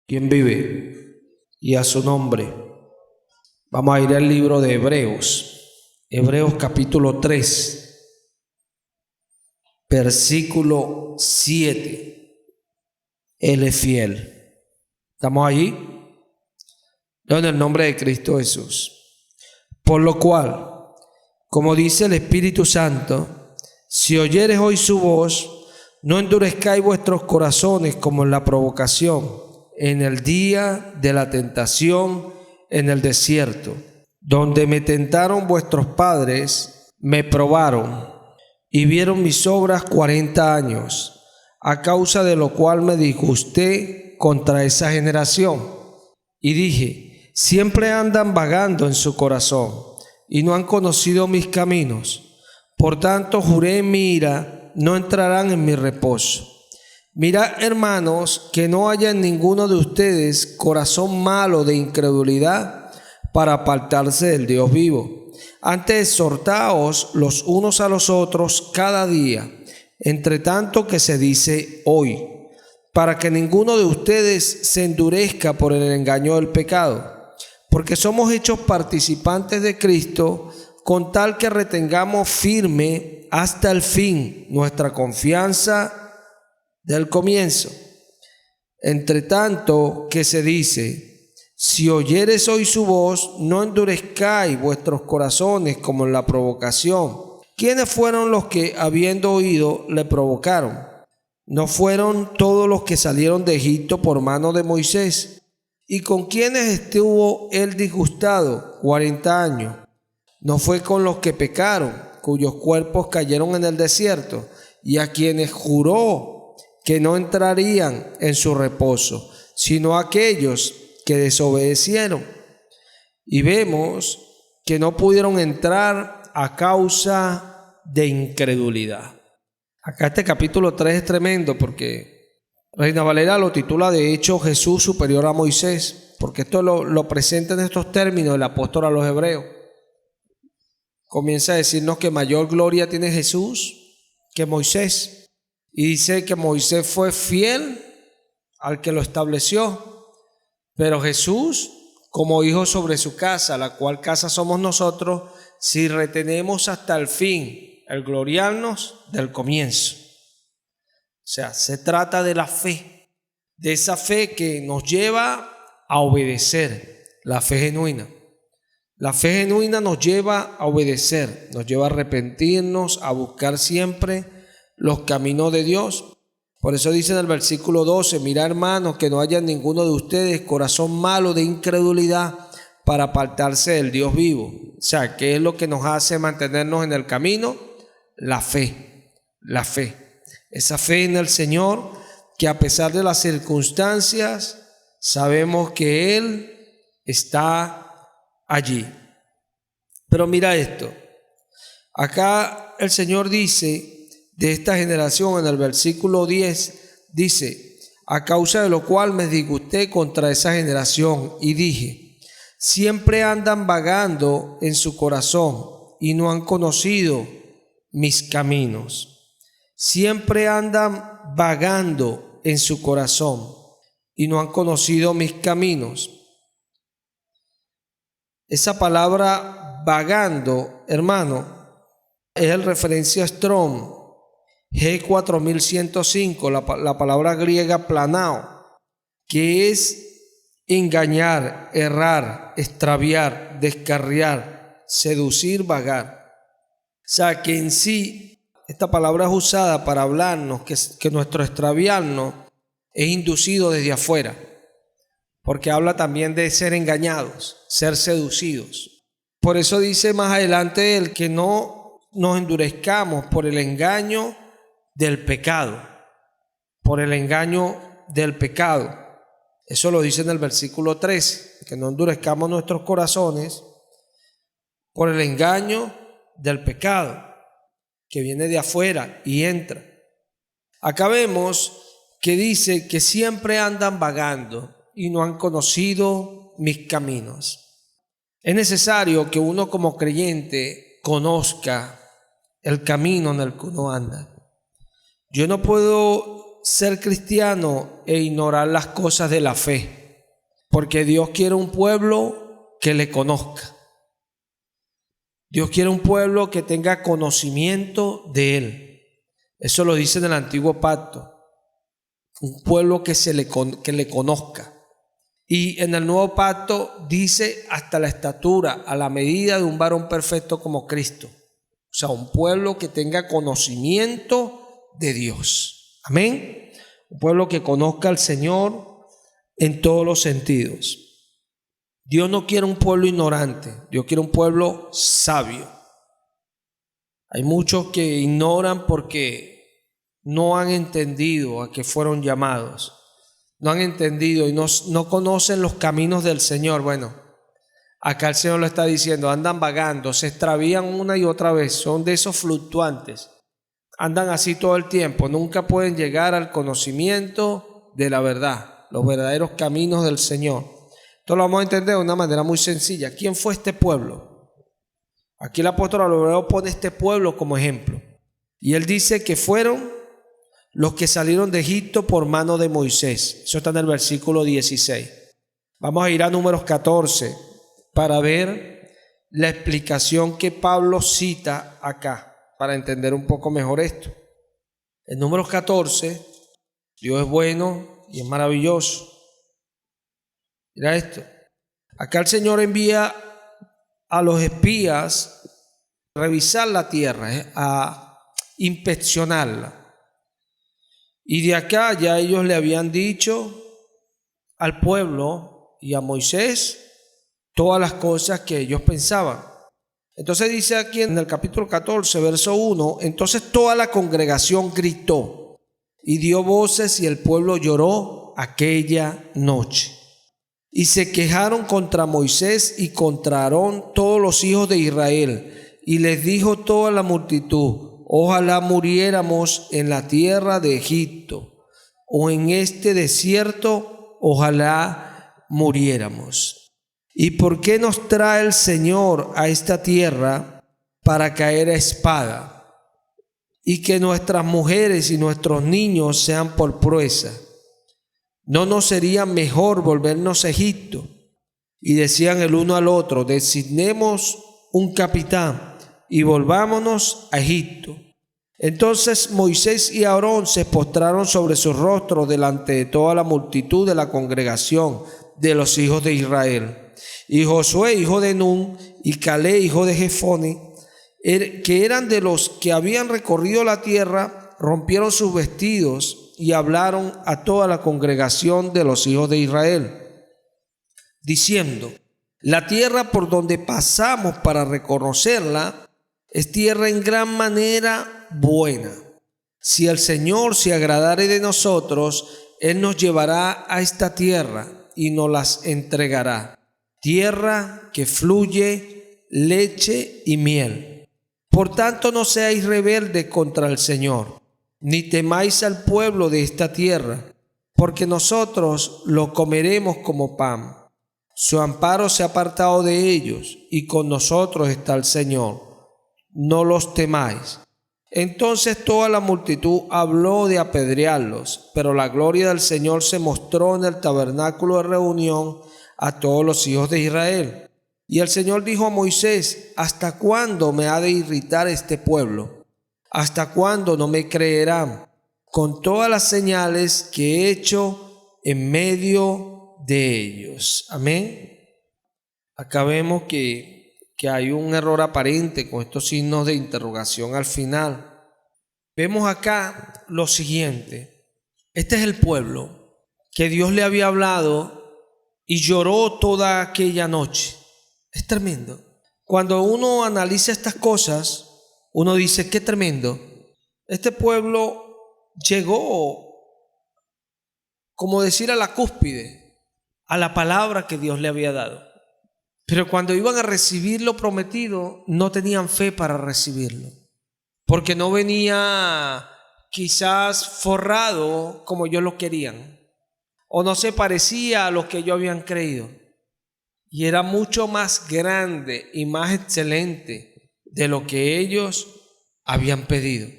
¿Quién vive? Y a su nombre. Vamos a ir al libro de Hebreos. Hebreos capítulo 3, versículo 7. Él es fiel. ¿Estamos allí? En el nombre de Cristo Jesús. Por lo cual, como dice el Espíritu Santo, si oyeres hoy su voz, no endurezcáis vuestros corazones como en la provocación, en el día de la tentación en el desierto, donde me tentaron vuestros padres, me probaron y vieron mis obras 40 años, a causa de lo cual me disgusté contra esa generación. Y dije, siempre andan vagando en su corazón y no han conocido mis caminos. Por tanto, juré en mi ira, no entrarán en mi reposo. Mirad, hermanos, que no haya en ninguno de ustedes corazón malo de incredulidad para apartarse del Dios vivo. Antes exhortaos los unos a los otros cada día, entre tanto que se dice hoy, para que ninguno de ustedes se endurezca por el engaño del pecado, porque somos hechos participantes de Cristo, con tal que retengamos firme hasta el fin nuestra confianza del comienzo. Entre tanto que se dice, si oyeres hoy su voz, no endurezcáis vuestros corazones como en la provocación. ¿Quiénes fueron los que, habiendo oído, le provocaron? ¿No fueron todos los que salieron de Egipto por mano de Moisés? ¿Y con quiénes estuvo él disgustado 40 años? ¿No fue con los que pecaron, cuyos cuerpos cayeron en el desierto, y a quienes juró que no entrarían en su reposo, sino aquellos que desobedecieron? Y vemos que no pudieron entrar a causa de incredulidad. Acá este capítulo 3 es tremendo porque Reina Valera lo titula de hecho Jesús superior a Moisés, porque esto lo presenta en estos términos el apóstol a los hebreos. Comienza a decirnos que mayor gloria tiene Jesús que Moisés. Y dice que Moisés fue fiel al que lo estableció, pero Jesús como hijo sobre su casa, la cual casa somos nosotros, si retenemos hasta el fin el gloriarnos del comienzo. O sea, se trata de la fe, de esa fe que nos lleva a obedecer, la fe genuina. La fe genuina nos lleva a obedecer, nos lleva a arrepentirnos, a buscar siempre los caminos de Dios. Por eso dice en el versículo 12, mirad, hermanos, que no haya en ninguno de ustedes corazón malo de incredulidad para apartarse del Dios vivo. O sea, ¿qué es lo que nos hace mantenernos en el camino? La fe, la fe. Esa fe en el Señor, que a pesar de las circunstancias, sabemos que Él está allí. Pero mira esto, acá el Señor dice de esta generación en el versículo 10, dice, a causa de lo cual me disgusté contra esa generación y dije, siempre andan vagando en su corazón y no han conocido mis caminos. Siempre andan vagando en su corazón y no han conocido mis caminos. Esa palabra vagando, hermano, es el referencia Strong G4105, la palabra griega planao, que es engañar, errar, extraviar, descarriar, seducir, vagar. O sea que en sí esta palabra es usada para hablarnos que nuestro extraviarnos es inducido desde afuera, porque habla también de ser engañados, ser seducidos. Por eso dice más adelante el que no nos endurezcamos por el engaño del pecado, por el engaño del pecado. Eso lo dice en el versículo 13, que no endurezcamos nuestros corazones por el engaño del pecado, que viene de afuera y entra. Acá vemos que dice que siempre andan vagando y no han conocido mis caminos. Es necesario que uno como creyente conozca el camino en el que uno anda. Yo no puedo ser cristiano e ignorar las cosas de la fe, porque Dios quiere un pueblo que le conozca. Dios quiere un pueblo que tenga conocimiento de Él. Eso lo dice en el Antiguo Pacto. Un pueblo que le conozca. Y en el Nuevo Pacto dice hasta la estatura, a la medida de un varón perfecto como Cristo. O sea, un pueblo que tenga conocimiento de Dios. Amén. Un pueblo que conozca al Señor en todos los sentidos. Dios no quiere un pueblo ignorante, Dios quiere un pueblo sabio. Hay muchos que ignoran porque no han entendido a qué fueron llamados. No han entendido y no conocen los caminos del Señor. Bueno, acá el Señor lo está diciendo, andan vagando, se extravían una y otra vez, son de esos fluctuantes. Andan así todo el tiempo, nunca pueden llegar al conocimiento de la verdad, los verdaderos caminos del Señor. Esto lo vamos a entender de una manera muy sencilla. ¿Quién fue este pueblo? Aquí el apóstol a los hebreos pone este pueblo como ejemplo. Y él dice que fueron los que salieron de Egipto por mano de Moisés. Eso está en el versículo 16. Vamos a ir a Números 14 para ver la explicación que Pablo cita acá, para entender un poco mejor esto. En Números 14, Dios es bueno y es maravilloso. Mira esto. Acá el Señor envía a los espías a revisar la tierra, a inspeccionarla. Y de acá ya ellos le habían dicho al pueblo y a Moisés todas las cosas que ellos pensaban. Entonces dice aquí en el capítulo 14, verso 1, entonces toda la congregación gritó y dio voces y el pueblo lloró aquella noche. Y se quejaron contra Moisés y contra Aarón todos los hijos de Israel. Y les dijo toda la multitud, ojalá muriéramos en la tierra de Egipto, o en este desierto, ojalá muriéramos. ¿Y por qué nos trae el Señor a esta tierra para caer a espada? Y que nuestras mujeres y nuestros niños sean por prueba. ¿No nos sería mejor volvernos a Egipto? Y decían el uno al otro, designemos un capitán y volvámonos a Egipto. Entonces Moisés y Aarón se postraron sobre sus rostros delante de toda la multitud de la congregación de los hijos de Israel. Y Josué, hijo de Nun, y Caleb, hijo de Jefone, que eran de los que habían recorrido la tierra, rompieron sus vestidos y hablaron a toda la congregación de los hijos de Israel, diciendo, la tierra por donde pasamos para reconocerla es tierra en gran manera buena. Si el Señor se agradare de nosotros, Él nos llevará a esta tierra y nos las entregará. Tierra que fluye leche y miel. Por tanto, no seáis rebeldes contra el Señor, ni temáis al pueblo de esta tierra, porque nosotros lo comeremos como pan. Su amparo se ha apartado de ellos, y con nosotros está el Señor. No los temáis. Entonces toda la multitud habló de apedrearlos, pero la gloria del Señor se mostró en el tabernáculo de reunión a todos los hijos de Israel. Y el Señor dijo a Moisés, ¿hasta cuándo me ha de irritar este pueblo? ¿Hasta cuándo no me creerán con todas las señales que he hecho en medio de ellos? Amén. Acá vemos que hay un error aparente con estos signos de interrogación al final. Vemos acá lo siguiente. Este es el pueblo que Dios le había hablado y lloró toda aquella noche. Es tremendo. Cuando uno analiza estas cosas, uno dice, qué tremendo. Este pueblo llegó, como decir, a la cúspide, a la palabra que Dios le había dado. Pero cuando iban a recibir lo prometido, no tenían fe para recibirlo. Porque no venía quizás forrado como ellos lo querían. O no se parecía a lo que ellos habían creído. Y era mucho más grande y más excelente de lo que ellos habían pedido.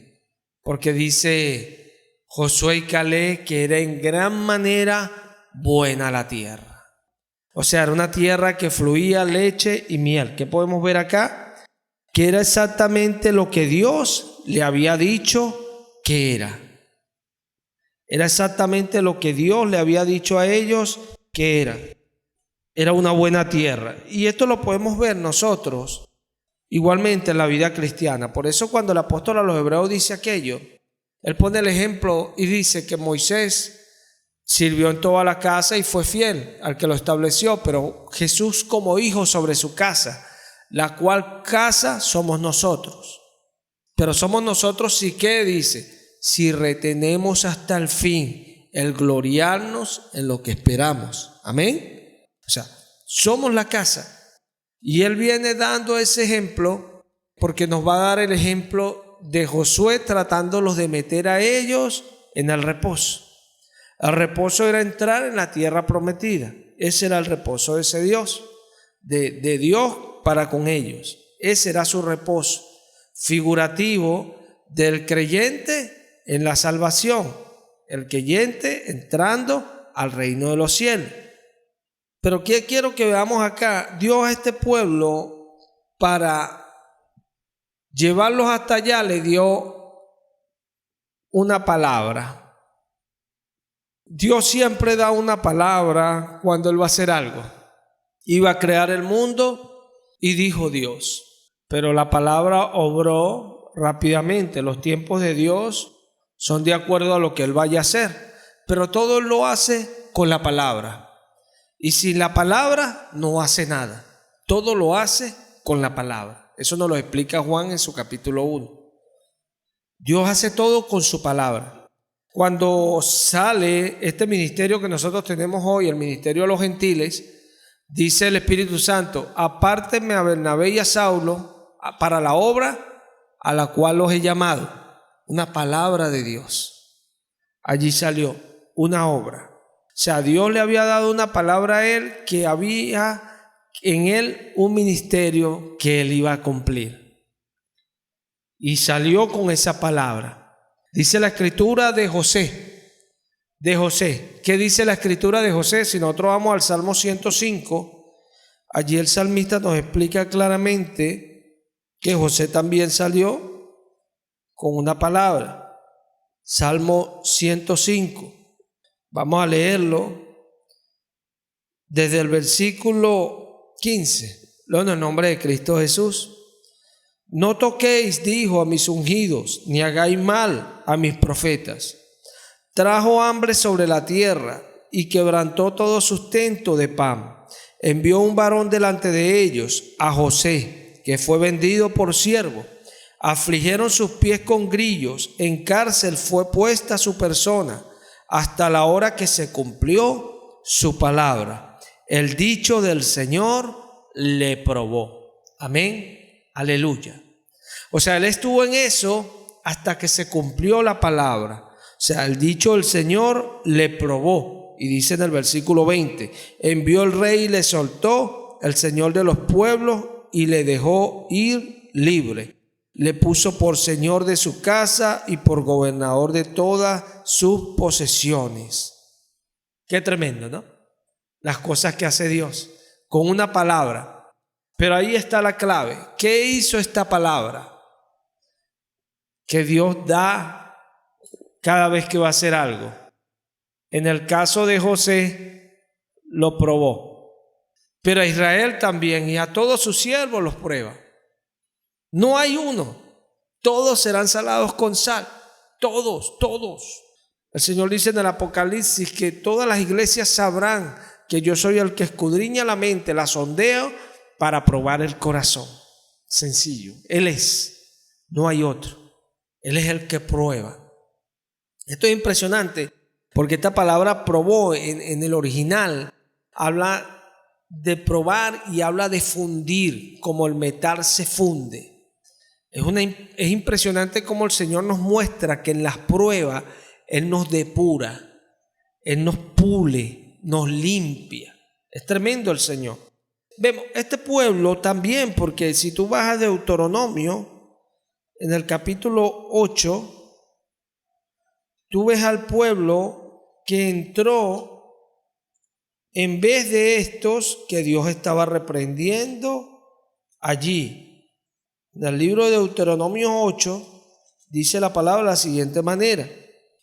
Porque dice Josué y Caleb, que era en gran manera buena la tierra. O sea, era una tierra que fluía leche y miel. ¿Qué podemos ver acá? Que era exactamente lo que Dios le había dicho que era. Era exactamente lo que Dios le había dicho a ellos que era. Era una buena tierra. Y esto lo podemos ver nosotros igualmente en la vida cristiana. Por eso cuando el apóstol a los hebreos dice aquello, él pone el ejemplo y dice que Moisés sirvió en toda la casa y fue fiel al que lo estableció, pero Jesús como hijo sobre su casa, la cual casa somos nosotros. Pero somos nosotros si ¿qué dice? Si retenemos hasta el fin el gloriarnos en lo que esperamos. Amén. O sea, somos la casa. Y él viene dando ese ejemplo porque nos va a dar el ejemplo de Josué tratándolos de meter a ellos en el reposo. El reposo era entrar en la tierra prometida. Ese era el reposo de ese Dios, de Dios para con ellos. Ese era su reposo figurativo del creyente en la salvación. El creyente entrando al reino de los cielos. Pero ¿qué quiero que veamos acá? Dios a este pueblo, para llevarlos hasta allá, le dio una palabra. Dios siempre da una palabra cuando Él va a hacer algo. Iba a crear el mundo y dijo Dios. Pero la palabra obró rápidamente. Los tiempos de Dios son de acuerdo a lo que Él vaya a hacer. Pero todo lo hace con la palabra. Y sin la palabra no hace nada. Todo lo hace con la palabra. Eso nos lo explica Juan en su capítulo 1. Dios hace todo con su palabra. Cuando sale este ministerio que nosotros tenemos hoy, el ministerio de los gentiles, dice el Espíritu Santo: apártenme a Bernabé y a Saulo para la obra a la cual los he llamado. Una palabra de Dios. Allí salió una obra. O sea, Dios le había dado una palabra a él, que había en él un ministerio que él iba a cumplir. Y salió con esa palabra. Dice la escritura de José. ¿Qué dice la escritura de José? Si nosotros vamos al Salmo 105, allí el salmista nos explica claramente que José también salió con una palabra. Salmo 105. Vamos a leerlo desde el versículo 15. En el nombre de Cristo Jesús. No toquéis, dijo, a mis ungidos, ni hagáis mal a mis profetas. Trajo hambre sobre la tierra y quebrantó todo sustento de pan. Envió un varón delante de ellos, a José, que fue vendido por siervo. Afligieron sus pies con grillos, en cárcel fue puesta su persona, hasta la hora que se cumplió su palabra. El dicho del Señor le probó. Amén. Aleluya. O sea, él estuvo en eso hasta que se cumplió la palabra. O sea, el dicho del Señor le probó. Y dice en el versículo 20: envió el rey y le soltó, el Señor de los pueblos, y le dejó ir libre. Le puso por señor de su casa y por gobernador de todas sus posesiones. Qué tremendo, ¿no? Las cosas que hace Dios con una palabra. Pero ahí está la clave. ¿Qué hizo esta palabra? Que Dios da cada vez que va a hacer algo. En el caso de José, lo probó. Pero a Israel también, y a todos sus siervos los prueba. No hay uno. Todos serán salados con sal. Todos. El Señor dice en el Apocalipsis que todas las iglesias sabrán que yo soy el que escudriña la mente, la sondeo para probar el corazón. Sencillo. Él es. No hay otro. Él es el que prueba. Esto es impresionante porque esta palabra probó en el original habla de probar y habla de fundir, como el metal se funde. Es impresionante cómo el Señor nos muestra que en las pruebas Él nos depura, Él nos pule, nos limpia. Es tremendo el Señor. Vemos, este pueblo también, porque si tú vas a Deuteronomio, en el capítulo 8, tú ves al pueblo que entró en vez de estos que Dios estaba reprendiendo allí. En el libro de Deuteronomio 8 dice la palabra de la siguiente manera: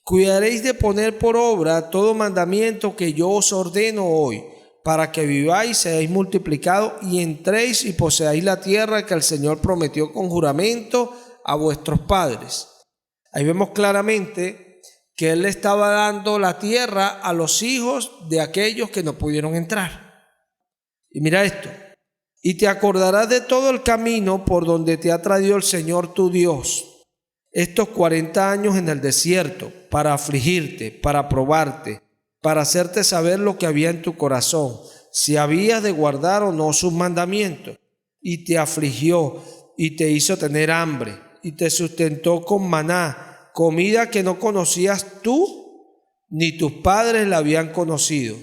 cuidaréis de poner por obra todo mandamiento que yo os ordeno hoy, para que viváis, seáis multiplicados y entréis y poseáis la tierra que el Señor prometió con juramento a vuestros padres. Ahí vemos claramente que Él le estaba dando la tierra a los hijos de aquellos que no pudieron entrar. Y mira esto: y te acordarás de todo el camino por donde te ha traído el Señor tu Dios estos 40 años en el desierto, para afligirte, para probarte, para hacerte saber lo que había en tu corazón, si habías de guardar o no sus mandamientos. Y te afligió y te hizo tener hambre y te sustentó con maná, comida que no conocías tú ni tus padres la habían conocido,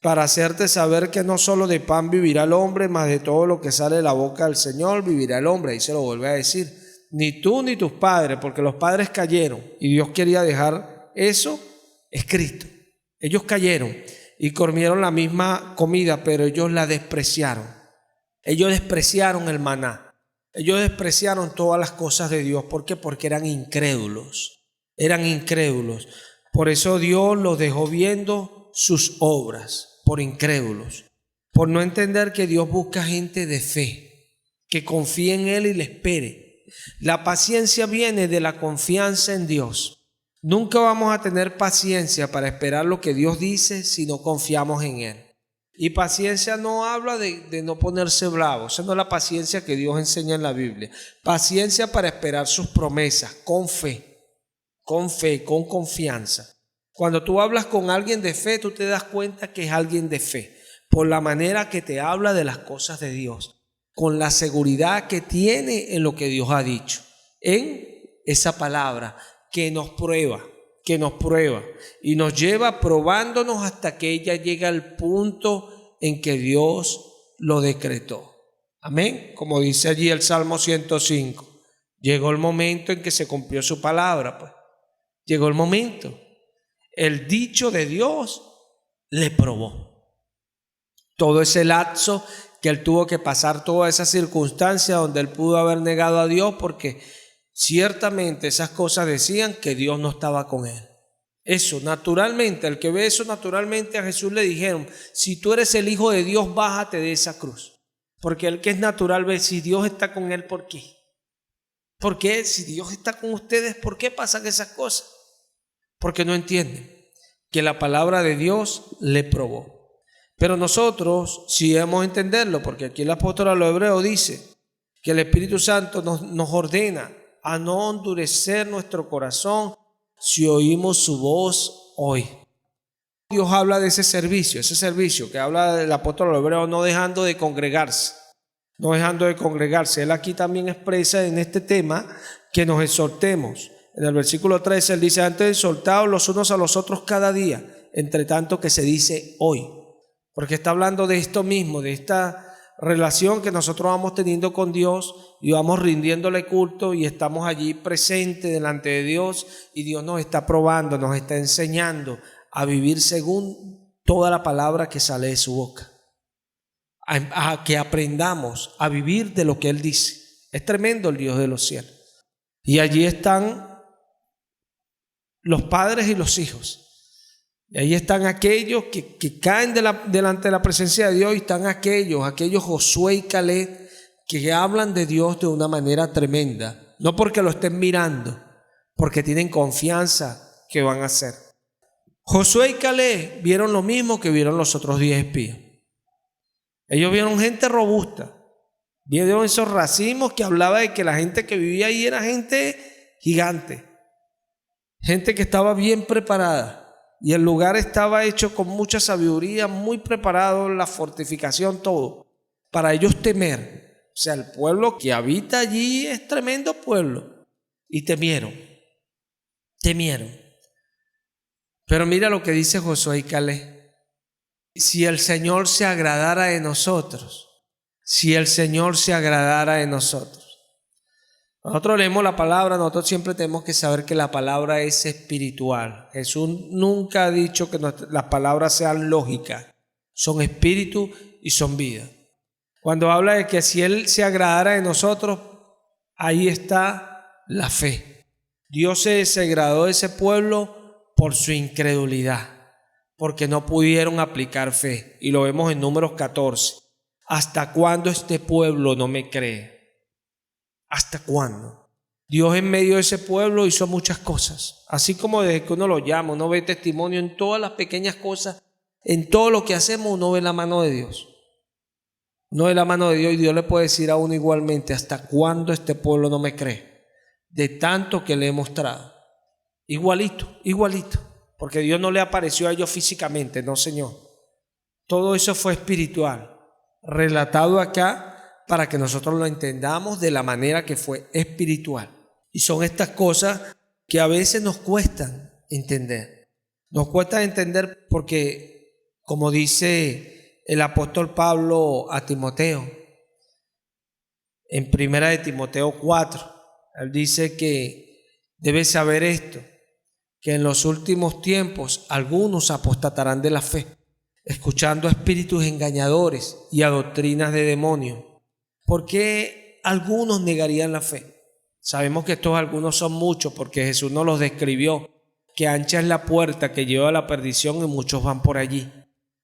para hacerte saber que no solo de pan vivirá el hombre, mas de todo lo que sale de la boca del Señor vivirá el hombre. Ahí se lo vuelve a decir: ni tú ni tus padres, porque los padres cayeron y Dios quería dejar eso escrito. Ellos cayeron y comieron la misma comida, pero ellos la despreciaron. Ellos despreciaron el maná. Ellos despreciaron todas las cosas de Dios. ¿Por qué? Porque eran incrédulos. Eran incrédulos. Por eso Dios los dejó viendo sus obras, por incrédulos. Por no entender que Dios busca gente de fe, que confíe en Él y le espere. La paciencia viene de la confianza en Dios. Nunca vamos a tener paciencia para esperar lo que Dios dice si no confiamos en Él. Y paciencia no habla de no ponerse bravo. Esa no es la paciencia que Dios enseña en la Biblia. Paciencia para esperar sus promesas con fe, con confianza. Cuando tú hablas con alguien de fe, tú te das cuenta que es alguien de fe, por la manera que te habla de las cosas de Dios, con la seguridad que tiene en lo que Dios ha dicho, en esa palabra que nos prueba y nos lleva probándonos hasta que ella llega al punto en que Dios lo decretó. Amén. Como dice allí el Salmo 105, llegó el momento en que se cumplió su palabra, pues. Llegó el momento. El dicho de Dios le probó. Todo ese lapso que él tuvo que pasar, toda esa circunstancia donde él pudo haber negado a Dios, porque ciertamente esas cosas decían que Dios no estaba con él. Eso naturalmente, el que ve eso naturalmente, a Jesús le dijeron: si tú eres el Hijo de Dios, bájate de esa cruz. Porque el que es natural ve, si Dios está con él, ¿por qué? ¿Por qué? Si Dios está con ustedes, ¿por qué pasan esas cosas? Porque no entienden que la palabra de Dios le probó. Pero nosotros sí debemos entenderlo, porque aquí el apóstol a los hebreos dice que el Espíritu Santo nos ordena a no endurecer nuestro corazón si oímos su voz hoy. Dios habla de ese servicio que habla del apóstol a los hebreos, no dejando de congregarse. Él aquí también expresa en este tema que nos exhortemos. En el versículo 13 él dice: antes exhortaos los unos a los otros cada día, entre tanto que se dice hoy. Porque está hablando de esto mismo, de esta relación que nosotros vamos teniendo con Dios y vamos rindiéndole culto y estamos allí presentes delante de Dios, y Dios nos está probando, nos está enseñando a vivir según toda la palabra que sale de su boca. A que aprendamos a vivir de lo que Él dice. Es tremendo el Dios de los cielos. Y allí están los padres y los hijos. Y ahí están aquellos que caen delante de la presencia de Dios, y están aquellos Josué y Caleb, que hablan de Dios de una manera tremenda. No porque lo estén mirando, porque tienen confianza que van a hacer. Josué y Caleb vieron lo mismo que vieron los otros 10 espías. Ellos vieron gente robusta. Vieron esos racimos que hablaba de que la gente que vivía ahí era gente gigante. Gente que estaba bien preparada. Y el lugar estaba hecho con mucha sabiduría, muy preparado, la fortificación, todo, para ellos temer. O sea, el pueblo que habita allí es tremendo pueblo. Y temieron. Pero mira lo que dice Josué y Caleb. Si el Señor se agradara de nosotros. Nosotros leemos la palabra, nosotros siempre tenemos que saber que la palabra es espiritual. Jesús nunca ha dicho que las palabras sean lógicas, son espíritu y son vida. Cuando habla de que si Él se agradara de nosotros, ahí está la fe. Dios se desagradó de ese pueblo por su incredulidad, porque no pudieron aplicar fe. Y lo vemos en Números 14. ¿Hasta cuándo este pueblo no me cree? ¿Hasta cuándo? Dios en medio de ese pueblo hizo muchas cosas. Así como desde que uno lo llama, uno ve testimonio en todas las pequeñas cosas, en todo lo que hacemos uno ve la mano de Dios. Uno ve la mano de Dios y Dios le puede decir a uno igualmente, ¿hasta cuándo este pueblo no me cree? De tanto que le he mostrado. Igualito, igualito. Porque Dios no le apareció a ellos físicamente, no, Señor. Todo eso fue espiritual, relatado acá para que nosotros lo entendamos de la manera que fue espiritual. Y son estas cosas que a veces nos cuestan entender. Nos cuesta entender porque, como dice el apóstol Pablo a Timoteo, en 1 Timoteo 4, él dice que debes saber esto, que en los últimos tiempos algunos apostatarán de la fe, escuchando a espíritus engañadores y a doctrinas de demonios. ¿Por qué algunos negarían la fe? Sabemos que estos algunos son muchos porque Jesús nos los describió, que ancha es la puerta que lleva a la perdición y muchos van por allí,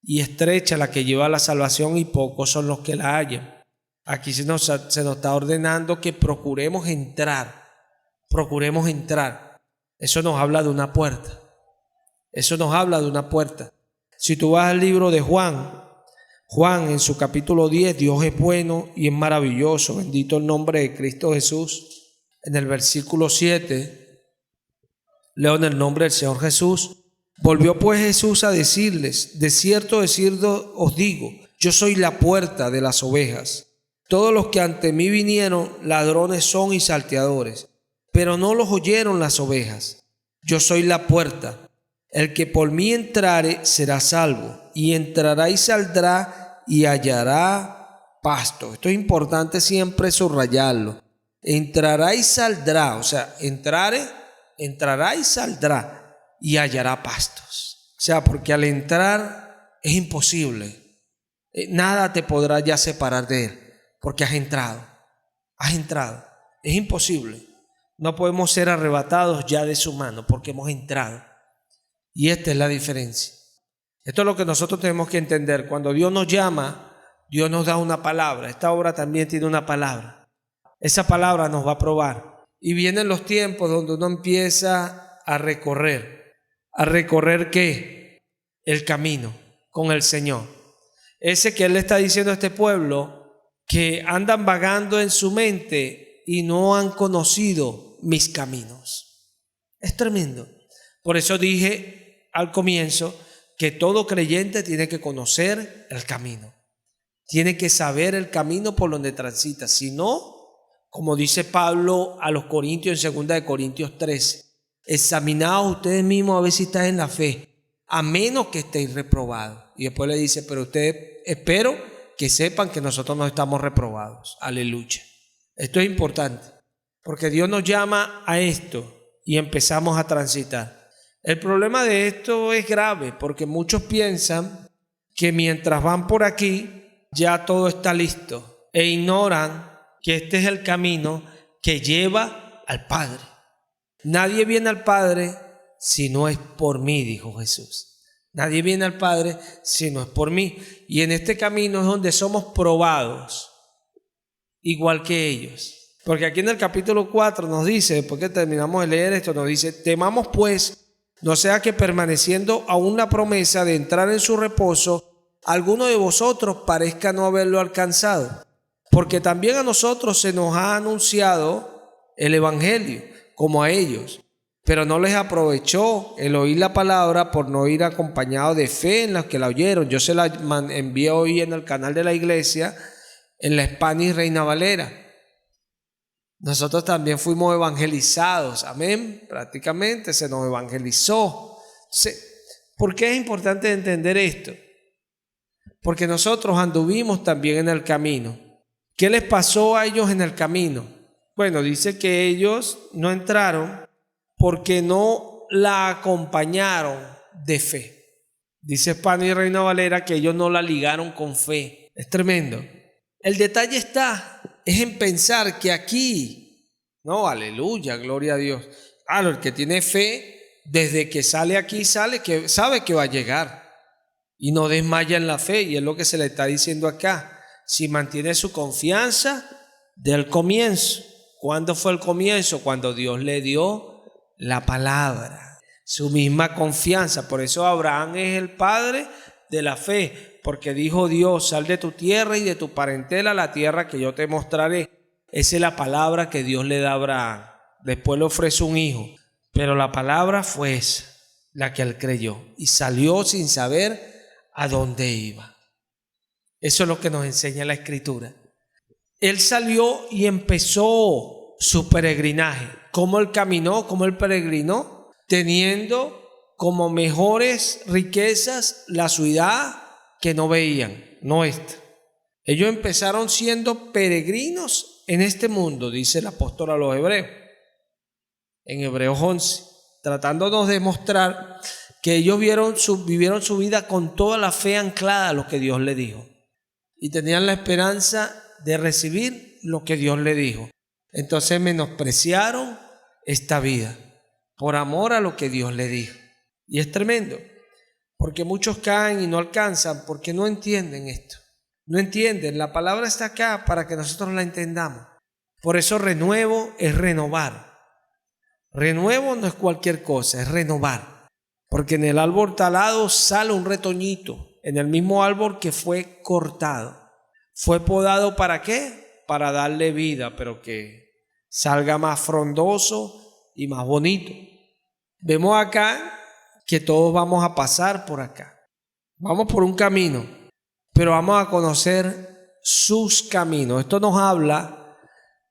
y estrecha la que lleva a la salvación y pocos son los que la hallan. Aquí se nos está ordenando que procuremos entrar. Eso nos habla de una puerta. Si tú vas al libro de Juan en su capítulo 10, Dios es bueno y es maravilloso, bendito el nombre de Cristo Jesús. En el versículo 7, leo en el nombre del Señor Jesús. Volvió pues Jesús a decirles, de cierto os digo, yo soy la puerta de las ovejas. Todos los que ante mí vinieron, ladrones son y salteadores, pero no los oyeron las ovejas. Yo soy la puerta. El que por mí entrare será salvo, y entrará y saldrá y hallará pasto. Esto es importante siempre subrayarlo. Entrará y saldrá, o sea, entrará y saldrá y hallará pastos. O sea, porque al entrar es imposible. Nada te podrá ya separar de Él, porque has entrado. Es imposible. No podemos ser arrebatados ya de su mano, porque hemos entrado. Y esta es la diferencia. Esto es lo que nosotros tenemos que entender. Cuando Dios nos llama, Dios nos da una palabra. Esta obra también tiene una palabra. Esa palabra nos va a probar. Y vienen los tiempos donde uno empieza a recorrer. ¿A recorrer qué? El camino con el Señor. Ese que Él le está diciendo a este pueblo, que andan vagando en su mente y no han conocido mis caminos. Es tremendo. Por eso dije al comienzo que todo creyente tiene que conocer el camino, tiene que saber el camino por donde transita. Si no, como dice Pablo a los Corintios en 2 Corintios 13, examinaos ustedes mismos a ver si estáis en la fe, a menos que estéis reprobados. Y después le dice, pero ustedes espero que sepan que nosotros no estamos reprobados. Aleluya. Esto es importante, porque Dios nos llama a esto y empezamos a transitar. El problema de esto es grave porque muchos piensan que mientras van por aquí ya todo está listo e ignoran que este es el camino que lleva al Padre. Nadie viene al Padre si no es por mí, dijo Jesús. Nadie viene al Padre si no es por mí. Y en este camino es donde somos probados, igual que ellos. Porque aquí en el capítulo 4 nos dice, después que terminamos de leer esto, nos dice, temamos pues, no sea que permaneciendo aún la promesa de entrar en su reposo, alguno de vosotros parezca no haberlo alcanzado. Porque también a nosotros se nos ha anunciado el evangelio, como a ellos. Pero no les aprovechó el oír la palabra por no ir acompañado de fe en los que la oyeron. Yo se la envié hoy en el canal de la iglesia, en la Spanish Reina Valera. Nosotros también fuimos evangelizados, amén, prácticamente se nos evangelizó. ¿Por qué es importante entender esto? Porque nosotros anduvimos también en el camino. ¿Qué les pasó a ellos en el camino? Bueno, dice que ellos no entraron porque no la acompañaron de fe. Dice Pan y Reina Valera que ellos no la ligaron con fe. Es tremendo. El detalle es en pensar que aquí, no, aleluya, gloria a Dios. Claro, el que tiene fe, desde que sale aquí, que sabe que va a llegar y no desmaya en la fe, y es lo que se le está diciendo acá. Si mantiene su confianza del comienzo. ¿Cuándo fue el comienzo? Cuando Dios le dio la palabra, su misma confianza. Por eso Abraham es el padre de la fe, porque dijo Dios: sal de tu tierra y de tu parentela a la tierra que yo te mostraré. Esa es la palabra que Dios le da a Abraham. Después le ofrece un hijo, pero la palabra fue esa, la que él creyó, y salió sin saber a dónde iba. Eso es lo que nos enseña la Escritura. Él salió y empezó su peregrinaje. ¿Cómo él caminó? ¿Cómo él peregrinó? Teniendo como mejores riquezas la ciudad que no veían, no esta. Ellos empezaron siendo peregrinos en este mundo, dice el apóstol a los Hebreos, en Hebreos 11, tratándonos de mostrar que ellos vivieron su vida con toda la fe anclada a lo que Dios le dijo, y tenían la esperanza de recibir lo que Dios le dijo. Entonces menospreciaron esta vida por amor a lo que Dios le dijo. Y es tremendo, porque muchos caen y no alcanzan porque no entienden esto. No entienden, la palabra está acá para que nosotros la entendamos. Por eso renuevo es renovar. Renuevo no es cualquier cosa, es renovar. Porque en el árbol talado sale un retoñito, en el mismo árbol que fue cortado. ¿Fue podado para qué? Para darle vida, pero que salga más frondoso y más bonito. Vemos acá que todos vamos a pasar por acá. Vamos por un camino, pero vamos a conocer sus caminos. Esto nos habla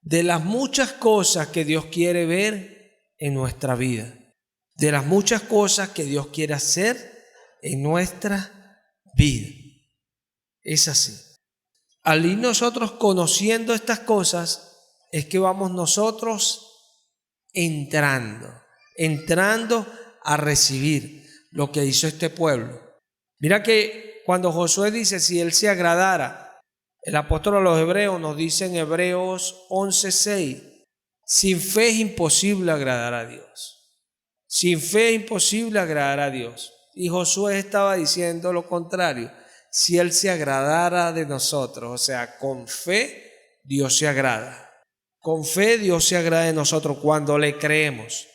de las muchas cosas que Dios quiere ver en nuestra vida, de las muchas cosas que Dios quiere hacer en nuestra vida. Es así. Al ir nosotros conociendo estas cosas, es que vamos nosotros entrando a recibir lo que hizo este pueblo. Mira que cuando Josué dice: si él se agradara, el apóstol a los Hebreos nos dice en Hebreos 11:6, sin fe es imposible agradar a Dios. Sin fe es imposible agradar a Dios. Y Josué estaba diciendo lo contrario: si él se agradara de nosotros, o sea, con fe Dios se agrada. Con fe Dios se agrada de nosotros cuando le creemos.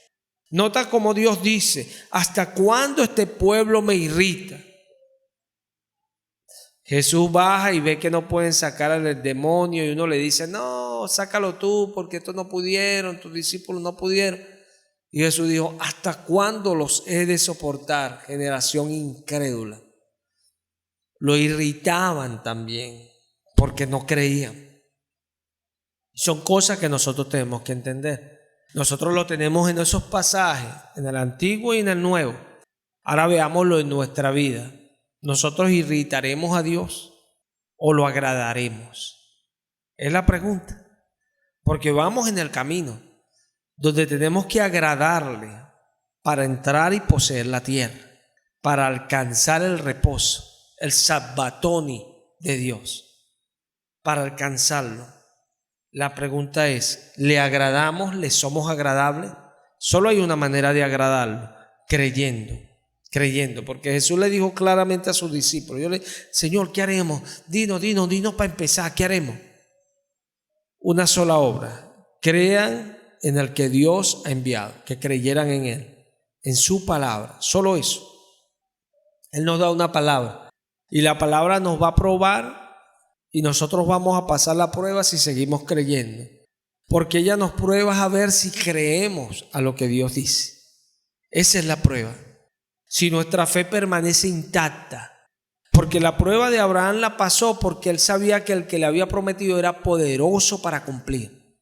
Nota cómo Dios dice: ¿hasta cuándo este pueblo me irrita? Jesús baja y ve que no pueden sacar al demonio, y uno le dice: no, sácalo tú, porque estos no pudieron, tus discípulos no pudieron. Y Jesús dijo: ¿hasta cuándo los he de soportar, generación incrédula? Lo irritaban también porque no creían. Son cosas que nosotros tenemos que entender. Nosotros lo tenemos en esos pasajes, en el Antiguo y en el Nuevo. Ahora veámoslo en nuestra vida. ¿Nosotros irritaremos a Dios o lo agradaremos? Es la pregunta. Porque vamos en el camino donde tenemos que agradarle para entrar y poseer la tierra, para alcanzar el reposo, el sabbatoni de Dios, para alcanzarlo. La pregunta es: ¿le agradamos? ¿Le somos agradables? Solo hay una manera de agradarlo: creyendo, porque Jesús le dijo claramente a sus discípulos: Señor, ¿qué haremos? Dinos para empezar, ¿qué haremos? Una sola obra: crean en el que Dios ha enviado, que creyeran en Él, en su palabra, solo eso. Él nos da una palabra y la palabra nos va a probar, y nosotros vamos a pasar la prueba si seguimos creyendo, porque ella nos prueba a ver si creemos a lo que Dios dice. Esa es la prueba, si nuestra fe permanece intacta, porque la prueba de Abraham la pasó porque él sabía que el que le había prometido era poderoso para cumplir.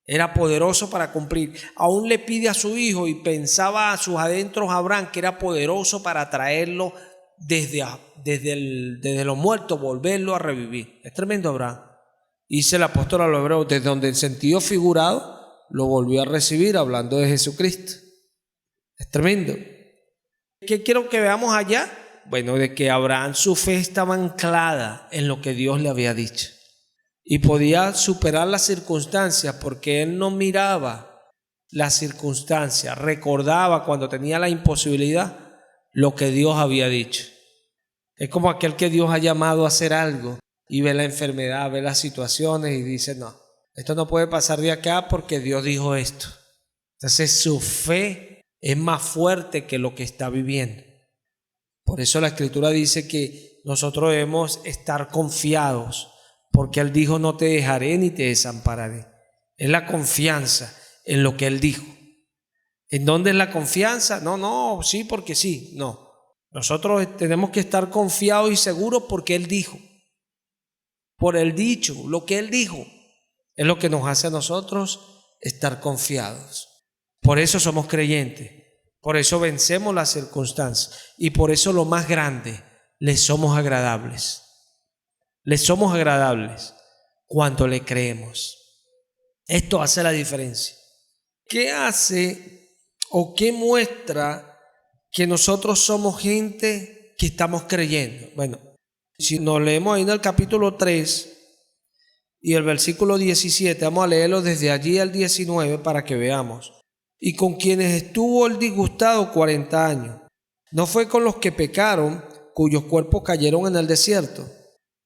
Era poderoso para cumplir. Aún le pide a su hijo, y pensaba a sus adentros Abraham que era poderoso para traerlo desde los muertos, volverlo a revivir. Es tremendo Abraham. Dice el apóstol a los hebreos, desde donde en sentido figurado lo volvió a recibir hablando de Jesucristo. Es tremendo. ¿Qué quiero que veamos allá? Bueno, de que Abraham, su fe estaba anclada en lo que Dios le había dicho y podía superar las circunstancias porque él no miraba las circunstancias, recordaba cuando tenía la imposibilidad lo que Dios había dicho. Es como aquel que Dios ha llamado a hacer algo y ve la enfermedad, ve las situaciones y dice, no, esto no puede pasar de acá porque Dios dijo esto. Entonces su fe es más fuerte que lo que está viviendo. Por eso la Escritura dice que nosotros debemos estar confiados, porque Él dijo, no te dejaré ni te desampararé. Es la confianza en lo que Él dijo. ¿En dónde es la confianza? No, sí, porque sí, no. Nosotros tenemos que estar confiados y seguros porque Él dijo. Por el dicho, lo que Él dijo, es lo que nos hace a nosotros estar confiados. Por eso somos creyentes. Por eso vencemos las circunstancias y por eso lo más grande, le somos agradables. Le somos agradables cuando le creemos. Esto hace la diferencia. ¿Qué hace o qué muestra que nosotros somos gente que estamos creyendo? Bueno, si nos leemos ahí en el capítulo 3 y el versículo 17, vamos a leerlo desde allí al 19 para que veamos. Y con quienes estuvo el disgustado 40 años. No fue con los que pecaron, cuyos cuerpos cayeron en el desierto,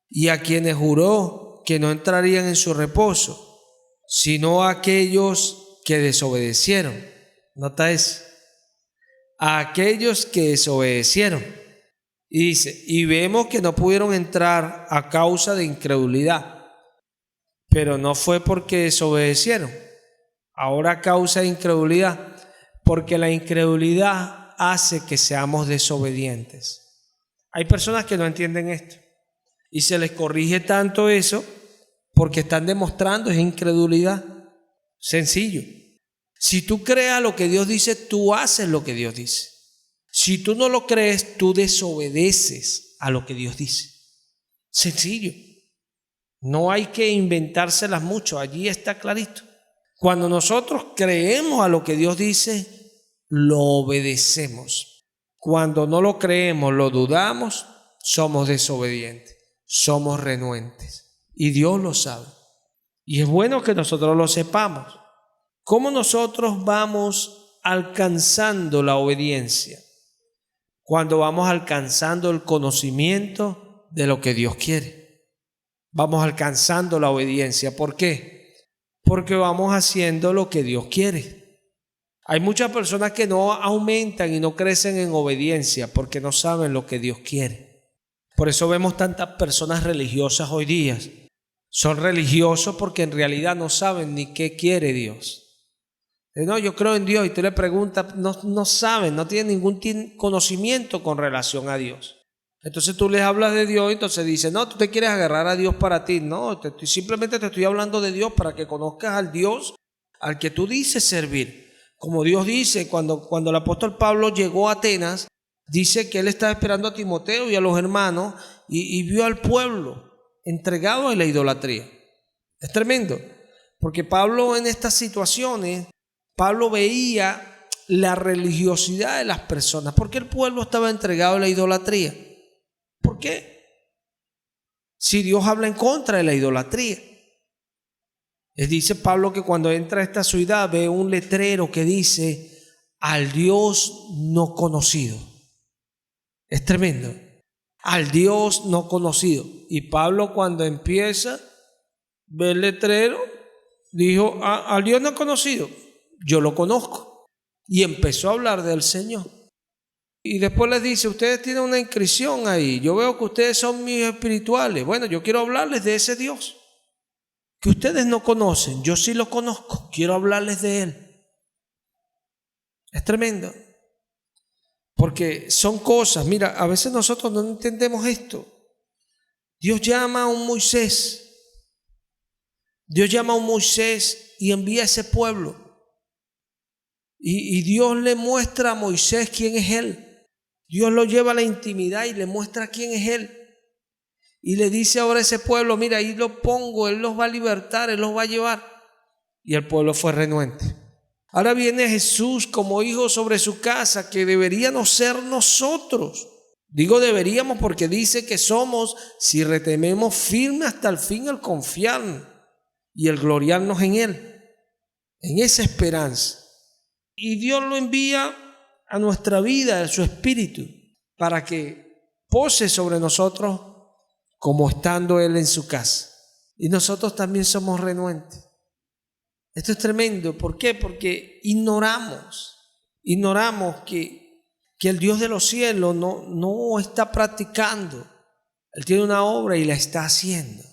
y a quienes juró que no entrarían en su reposo, sino a aquellos que desobedecieron. Nota eso. A aquellos que desobedecieron. Y dice, y vemos que no pudieron entrar a causa de incredulidad, pero no fue porque desobedecieron. Ahora causa de incredulidad, porque la incredulidad hace que seamos desobedientes. Hay personas que no entienden esto y se les corrige tanto eso porque están demostrando esa incredulidad. Sencillo. Si tú creas lo que Dios dice, tú haces lo que Dios dice. Si tú no lo crees, tú desobedeces a lo que Dios dice. Sencillo. No hay que inventárselas mucho, allí está clarito. Cuando nosotros creemos a lo que Dios dice, lo obedecemos. Cuando no lo creemos, lo dudamos, somos desobedientes, somos renuentes. Y Dios lo sabe. Y es bueno que nosotros lo sepamos. ¿Cómo nosotros vamos alcanzando la obediencia? Cuando vamos alcanzando el conocimiento de lo que Dios quiere. Vamos alcanzando la obediencia. ¿Por qué? Porque vamos haciendo lo que Dios quiere. Hay muchas personas que no aumentan y no crecen en obediencia porque no saben lo que Dios quiere. Por eso vemos tantas personas religiosas hoy día. Son religiosos porque en realidad no saben ni qué quiere Dios. No, yo creo en Dios y tú le preguntas, no saben, no tienen ningún conocimiento con relación a Dios. Entonces tú les hablas de Dios y entonces dicen, no, tú te quieres agarrar a Dios para ti. No, simplemente te estoy hablando de Dios para que conozcas al Dios al que tú dices servir. Como Dios dice, cuando el apóstol Pablo llegó a Atenas, dice que él estaba esperando a Timoteo y a los hermanos y vio al pueblo entregado a la idolatría. Es tremendo, porque Pablo en estas situaciones, Pablo veía la religiosidad de las personas. ¿Por qué el pueblo estaba entregado a la idolatría? ¿Por qué? Si Dios habla en contra de la idolatría. Les dice Pablo que cuando entra a esta ciudad ve un letrero que dice al Dios no conocido. Es tremendo. Al Dios no conocido. Y Pablo cuando empieza ve el letrero, dijo al Dios no conocido, yo lo conozco. Y empezó a hablar del Señor. Y después les dice, ustedes tienen una inscripción ahí, yo veo que ustedes son mis espirituales. Bueno, yo quiero hablarles de ese Dios que ustedes no conocen, yo sí lo conozco, quiero hablarles de Él. Es tremendo, porque son cosas, mira, a veces nosotros no entendemos esto. Dios llama a un Moisés, y envía a ese pueblo. Y Dios le muestra a Moisés quién es Él. Dios lo lleva a la intimidad y le muestra quién es Él. Y le dice ahora a ese pueblo, mira, ahí lo pongo, Él los va a libertar, Él los va a llevar. Y el pueblo fue renuente. Ahora viene Jesús como hijo sobre su casa, que deberíamos ser nosotros. Digo deberíamos porque dice que somos si retenemos firme hasta el fin el confiar y el gloriarnos en Él, en esa esperanza. Y Dios lo envía a nuestra vida, a su Espíritu, para que pose sobre nosotros como estando Él en su casa. Y nosotros también somos renuentes. Esto es tremendo. ¿Por qué? Porque ignoramos que el Dios de los cielos no está practicando. Él tiene una obra y la está haciendo.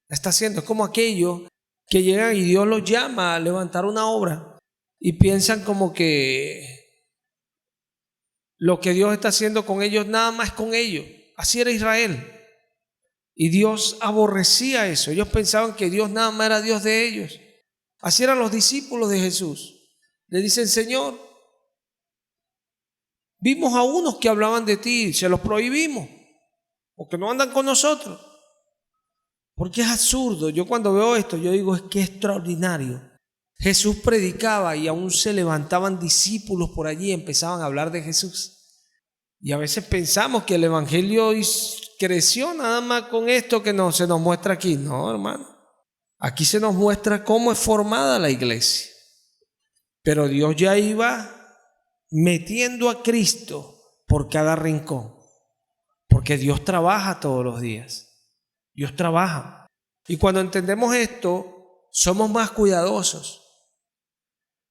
La está haciendo. Es como aquellos que llegan y Dios los llama a levantar una obra y piensan como que lo que Dios está haciendo con ellos nada más con ellos. Así era Israel. Y Dios aborrecía eso. Ellos pensaban que Dios nada más era Dios de ellos. Así eran los discípulos de Jesús. Le dicen, Señor, vimos a unos que hablaban de ti, se los prohibimos, porque no andan con nosotros. Porque es absurdo. Yo cuando veo esto, yo digo, es que es extraordinario. Jesús predicaba y aún se levantaban discípulos por allí y empezaban a hablar de Jesús. Y a veces pensamos que el evangelio creció nada más con esto que se nos muestra aquí. No, hermano. Aquí se nos muestra cómo es formada la iglesia. Pero Dios ya iba metiendo a Cristo por cada rincón. Porque Dios trabaja todos los días. Dios trabaja. Y cuando entendemos esto, somos más cuidadosos.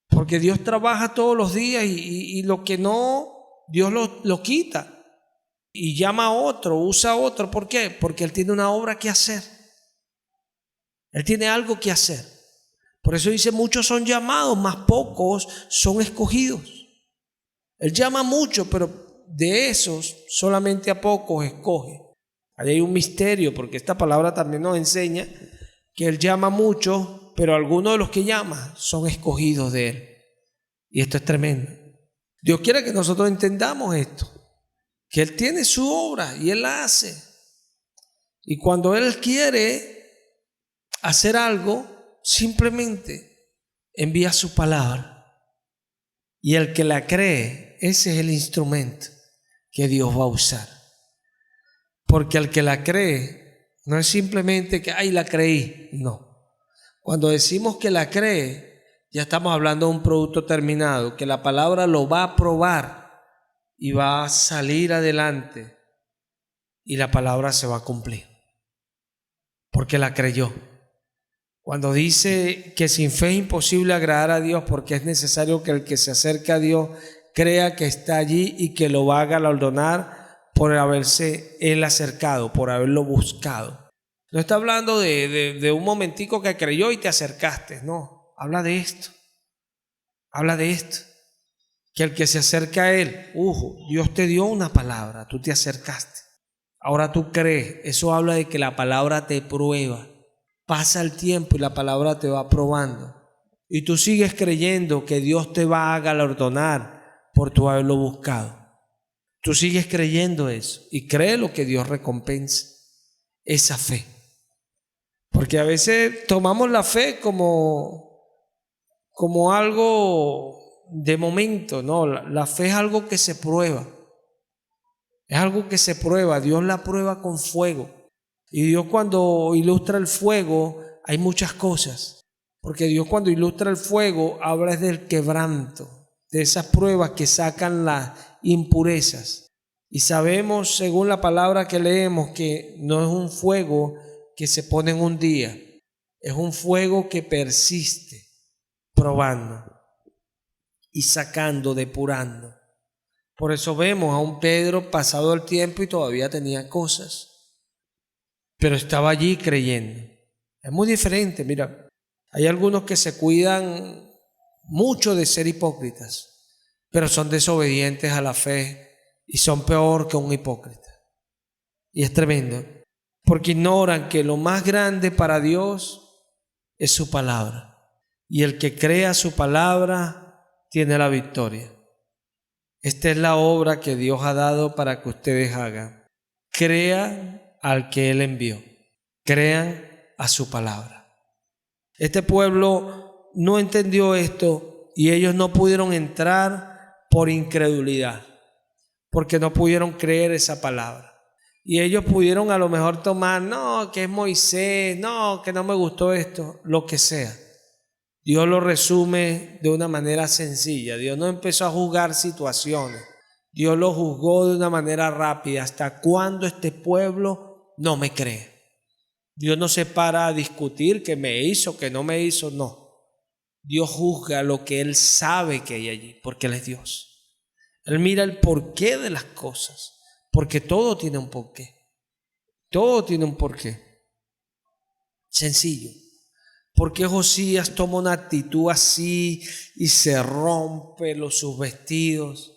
Porque Dios trabaja todos los días y lo que no, Dios lo quita. Y llama a otro, usa a otro. ¿Por qué? Porque Él tiene una obra que hacer. Él tiene algo que hacer. Por eso dice, muchos son llamados, mas pocos son escogidos. Él llama mucho, pero de esos solamente a pocos escoge. Ahí hay un misterio, porque esta palabra también nos enseña que Él llama mucho, pero algunos de los que llama son escogidos de Él. Y esto es tremendo. Dios quiere que nosotros entendamos esto, que Él tiene su obra y Él la hace. Y cuando Él quiere hacer algo, simplemente envía su palabra. Y el que la cree, ese es el instrumento que Dios va a usar. Porque el que la cree, no es simplemente que, ay, la creí. No. Cuando decimos que la cree, ya estamos hablando de un producto terminado, que la palabra lo va a probar y va a salir adelante. Y la palabra se va a cumplir. Porque la creyó. Cuando dice que sin fe es imposible agradar a Dios, porque es necesario que el que se acerque a Dios crea que está allí y que lo va a galardonar por haberse Él acercado, por haberlo buscado. No está hablando de un momentico que creyó y te acercaste, no, habla de esto, que el que se acerca a Él, Dios te dio una palabra, tú te acercaste, ahora tú crees, eso habla de que la palabra te prueba. Pasa el tiempo y la palabra te va probando. Y tú sigues creyendo que Dios te va a galardonar por tu haberlo buscado. Tú sigues creyendo eso y cree lo que Dios recompensa. Esa fe. Porque a veces tomamos la fe como algo de momento. No, la fe es algo que se prueba. Es algo que se prueba. Dios la prueba con fuego. Y Dios cuando ilustra el fuego, hay muchas cosas. Porque Dios cuando ilustra el fuego, habla del quebranto, de esas pruebas que sacan las impurezas. Y sabemos, según la palabra que leemos, que no es un fuego que se pone en un día. Es un fuego que persiste, probando y sacando, depurando. Por eso vemos a un Pedro pasado el tiempo y todavía tenía cosas. Pero estaba allí creyendo. Es muy diferente, mira, hay algunos que se cuidan mucho de ser hipócritas, pero son desobedientes a la fe y son peor que un hipócrita. Y es tremendo, porque ignoran que lo más grande para Dios es su palabra. Y el que crea su palabra tiene la victoria. Esta es la obra que Dios ha dado para que ustedes hagan. Crean al que Él envió. Crean a su palabra. Este pueblo no entendió esto y ellos no pudieron entrar por incredulidad, porque no pudieron creer esa palabra. Y ellos pudieron a lo mejor tomar, no, que es Moisés, no, que no me gustó esto, lo que sea. Dios lo resume de una manera sencilla. Dios no empezó a juzgar situaciones. Dios lo juzgó de una manera rápida. ¿Hasta cuándo este pueblo no me cree? Dios no se para a discutir que me hizo, que no me hizo, no. Dios juzga lo que Él sabe que hay allí, porque Él es Dios. Él mira el porqué de las cosas, porque todo tiene un porqué. Todo tiene un porqué. Sencillo. ¿Por qué Josías toma una actitud así y se rompe sus vestidos?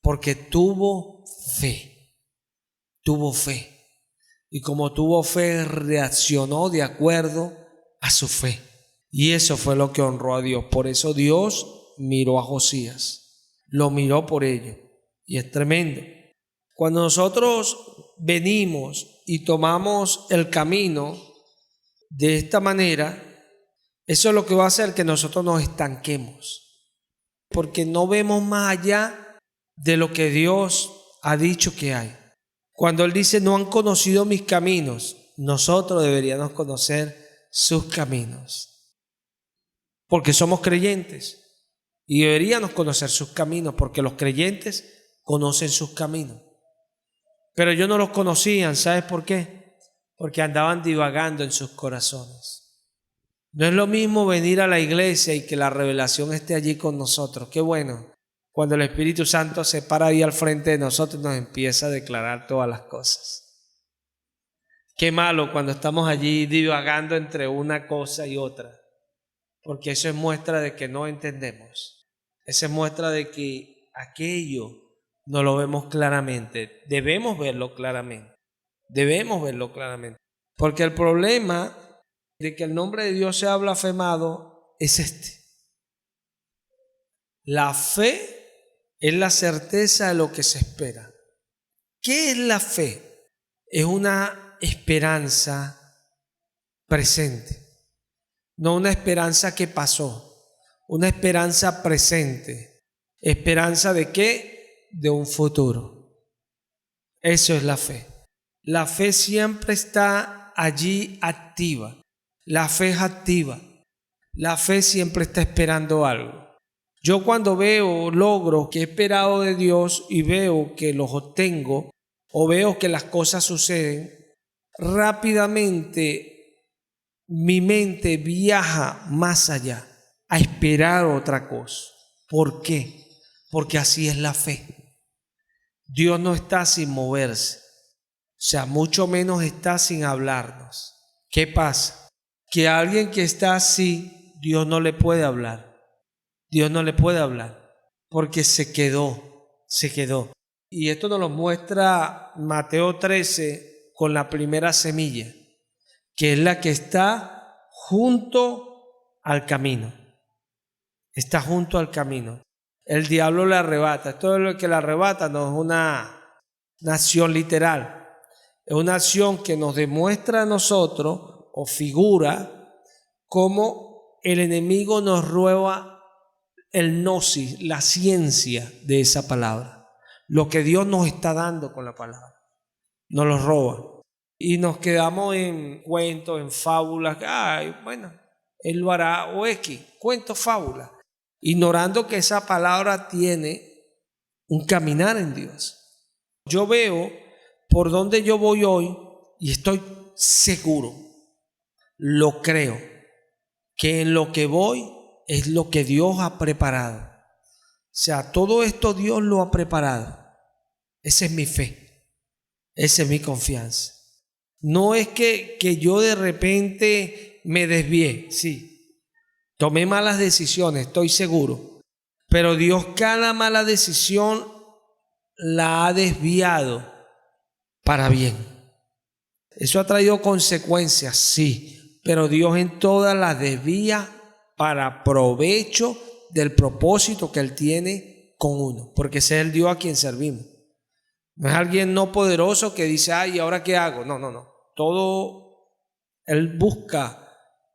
Porque tuvo fe. Tuvo fe. Y como tuvo fe, reaccionó de acuerdo a su fe. Y eso fue lo que honró a Dios. Por eso Dios miró a Josías. Lo miró por ello. Y es tremendo. Cuando nosotros venimos y tomamos el camino de esta manera, eso es lo que va a hacer que nosotros nos estanquemos. Porque no vemos más allá de lo que Dios ha dicho que hay. Cuando Él dice, no han conocido mis caminos, nosotros deberíamos conocer sus caminos. Porque somos creyentes y deberíamos conocer sus caminos, porque los creyentes conocen sus caminos. Pero ellos no los conocían, ¿sabes por qué? Porque andaban divagando en sus corazones. No es lo mismo venir a la iglesia y que la revelación esté allí con nosotros. Qué bueno. Cuando el Espíritu Santo se para ahí al frente de nosotros, nos empieza a declarar todas las cosas. Qué malo cuando estamos allí divagando entre una cosa y otra, porque eso es muestra de que no entendemos. Eso es muestra de que aquello no lo vemos claramente. Debemos verlo claramente. Debemos verlo claramente. Porque el problema de que el nombre de Dios sea blasfemado es este. La fe es la certeza de lo que se espera. ¿Qué es la fe? Es una esperanza presente, no una esperanza que pasó, una esperanza presente. ¿Esperanza de qué? De un futuro. Eso es la fe. La fe siempre está allí activa. La fe es activa. La fe siempre está esperando algo. Yo cuando veo logros que he esperado de Dios y veo que los obtengo o veo que las cosas suceden, rápidamente mi mente viaja más allá a esperar otra cosa. ¿Por qué? Porque así es la fe. Dios no está sin moverse, o sea, mucho menos está sin hablarnos. ¿Qué pasa? Que a alguien que está así, Dios no le puede hablar. Dios no le puede hablar porque se quedó. Y esto nos lo muestra Mateo 13 con la primera semilla, que es la que está junto al camino. Está junto al camino. El diablo le arrebata. Esto es lo que le arrebata, no es una acción literal. Es una acción que nos demuestra a nosotros o figura cómo el enemigo nos roba el gnosis, la ciencia de esa palabra. Lo que Dios nos está dando con la palabra. Nos lo roba. Y nos quedamos en cuentos, en fábulas. Ay, bueno, Él lo hará o X, cuentos, fábulas. Ignorando que esa palabra tiene un caminar en Dios. Yo veo por donde yo voy hoy y estoy seguro, lo creo, que en lo que voy es lo que Dios ha preparado. O sea, todo esto Dios lo ha preparado. Esa es mi fe. Esa es mi confianza. No es que yo de repente me desvié. Sí, tomé malas decisiones, estoy seguro. Pero Dios cada mala decisión la ha desviado para bien. Eso ha traído consecuencias, sí. Pero Dios en todas las desvía para provecho del propósito que Él tiene con uno, porque ese es el Dios a quien servimos. No es alguien no poderoso que dice, ay, ¿y ahora qué hago? No, no, no. Todo, Él busca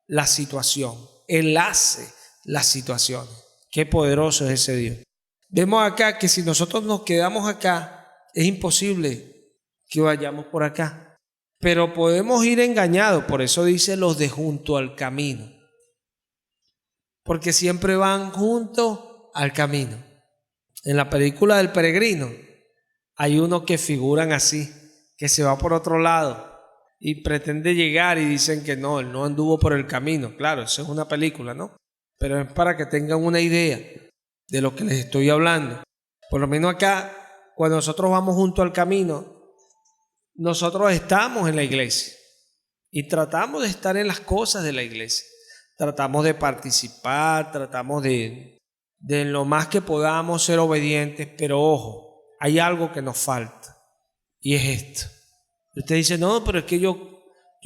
la situación. Él hace las situaciones. Qué poderoso es ese Dios. Vemos acá que si nosotros nos quedamos acá, es imposible que vayamos por acá. Pero podemos ir engañados. Por eso dice los de junto al camino. Porque siempre van junto al camino. En la película del peregrino hay unos que figuran así, que se va por otro lado y pretende llegar y dicen que no, él no anduvo por el camino. Claro, eso es una película, ¿no? Pero es para que tengan una idea de lo que les estoy hablando. Por lo menos acá, cuando nosotros vamos junto al camino, nosotros estamos en la iglesia y tratamos de estar en las cosas de la iglesia. Tratamos de participar, tratamos de lo más que podamos ser obedientes, pero ojo, hay algo que nos falta y es esto. Usted dice, no, pero es que yo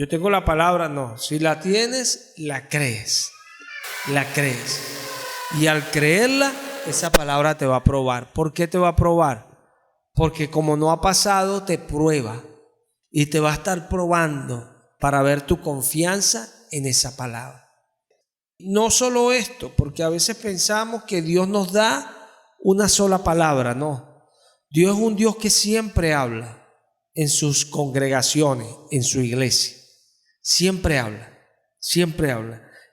tengo la palabra. No, si la tienes, la crees. La crees. Y al creerla, esa palabra te va a probar. ¿Por qué te va a probar? Porque como no ha pasado, te prueba y te va a estar probando para ver tu confianza en esa palabra. No solo esto, porque a veces pensamos que Dios nos da una sola palabra. No. Dios es un Dios que siempre habla en sus congregaciones, en su iglesia. Siempre habla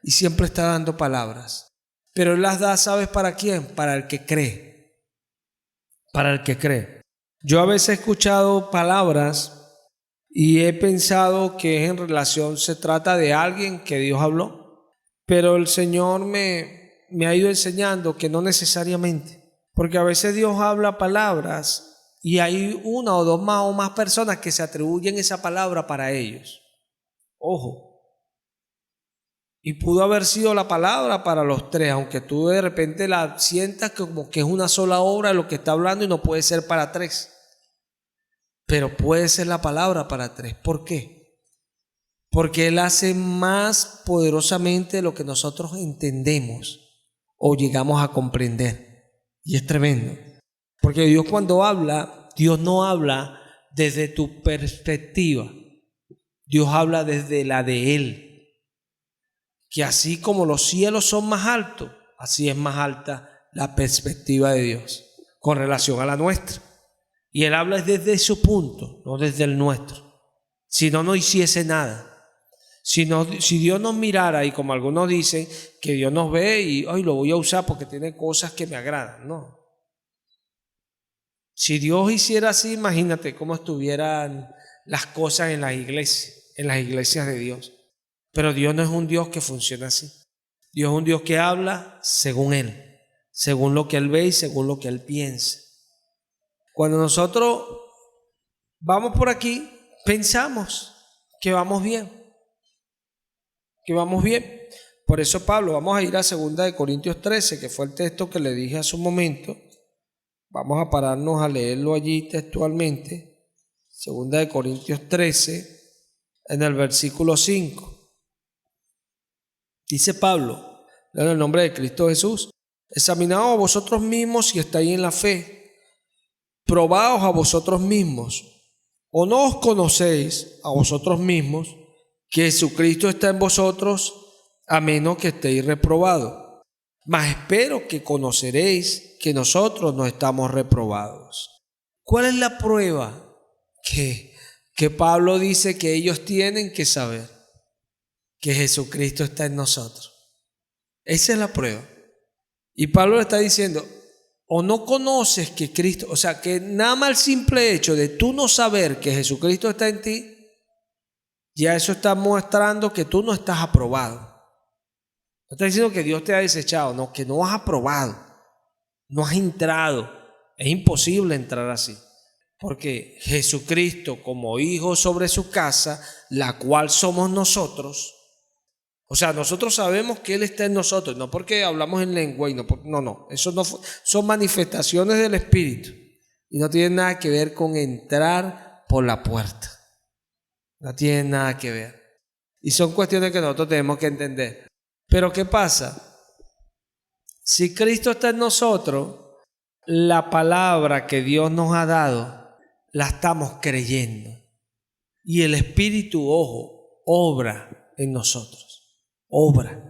y siempre está dando palabras. Pero Él las da, ¿sabes para quién? Para el que cree. Para el que cree. Yo a veces he escuchado palabras y he pensado que en relación se trata de alguien que Dios habló. Pero el Señor me ha ido enseñando que no necesariamente. Porque a veces Dios habla palabras y hay una o dos más o más personas que se atribuyen esa palabra para ellos. Ojo. Y pudo haber sido la palabra para los tres, aunque tú de repente la sientas como que es una sola obra lo que está hablando y no puede ser para tres. Pero puede ser la palabra para tres. ¿Por qué? Porque Él hace más poderosamente lo que nosotros entendemos o llegamos a comprender. Y es tremendo. Porque Dios cuando habla, Dios no habla desde tu perspectiva. Dios habla desde la de Él. Que así como los cielos son más altos, así es más alta la perspectiva de Dios con relación a la nuestra. Y Él habla desde su punto, no desde el nuestro. Si no, no hiciese nada. Si Dios nos mirara y como algunos dicen que Dios nos ve y hoy lo voy a usar porque tiene cosas que me agradan, no. Si Dios hiciera así, imagínate cómo estuvieran las cosas en las iglesias de Dios. Pero Dios no es un Dios que funciona así. Dios es un Dios que habla según Él, según lo que Él ve y según lo que Él piensa. Cuando nosotros vamos por aquí, pensamos que vamos bien. Por eso Pablo, vamos a ir a 2 Corintios 13, que fue el texto que le dije hace un momento. Vamos a pararnos a leerlo allí textualmente. 2 Corintios 13, en el versículo 5. Dice Pablo, en el nombre de Cristo Jesús, examinaos a vosotros mismos si estáis en la fe, probaos a vosotros mismos, o no os conocéis a vosotros mismos que Jesucristo está en vosotros, a menos que estéis reprobados. Mas espero que conoceréis que nosotros no estamos reprobados. ¿Cuál es la prueba que Pablo dice que ellos tienen que saber? Que Jesucristo está en nosotros. Esa es la prueba. Y Pablo le está diciendo, o no conoces que Cristo, o sea, que nada más el simple hecho de tú no saber que Jesucristo está en ti, ya eso está mostrando que tú no estás aprobado. No está diciendo que Dios te ha desechado, no, que no has aprobado, no has entrado. Es imposible entrar así. Porque Jesucristo como hijo sobre su casa, la cual somos nosotros, o sea, nosotros sabemos que Él está en nosotros, no porque hablamos en lengua y no, eso no son manifestaciones del Espíritu y no tienen nada que ver con entrar por la puerta. No tienen nada que ver. Y son cuestiones que nosotros tenemos que entender. Pero ¿qué pasa? Si Cristo está en nosotros, la palabra que Dios nos ha dado la estamos creyendo. Y el Espíritu, ojo, obra en nosotros. Obra.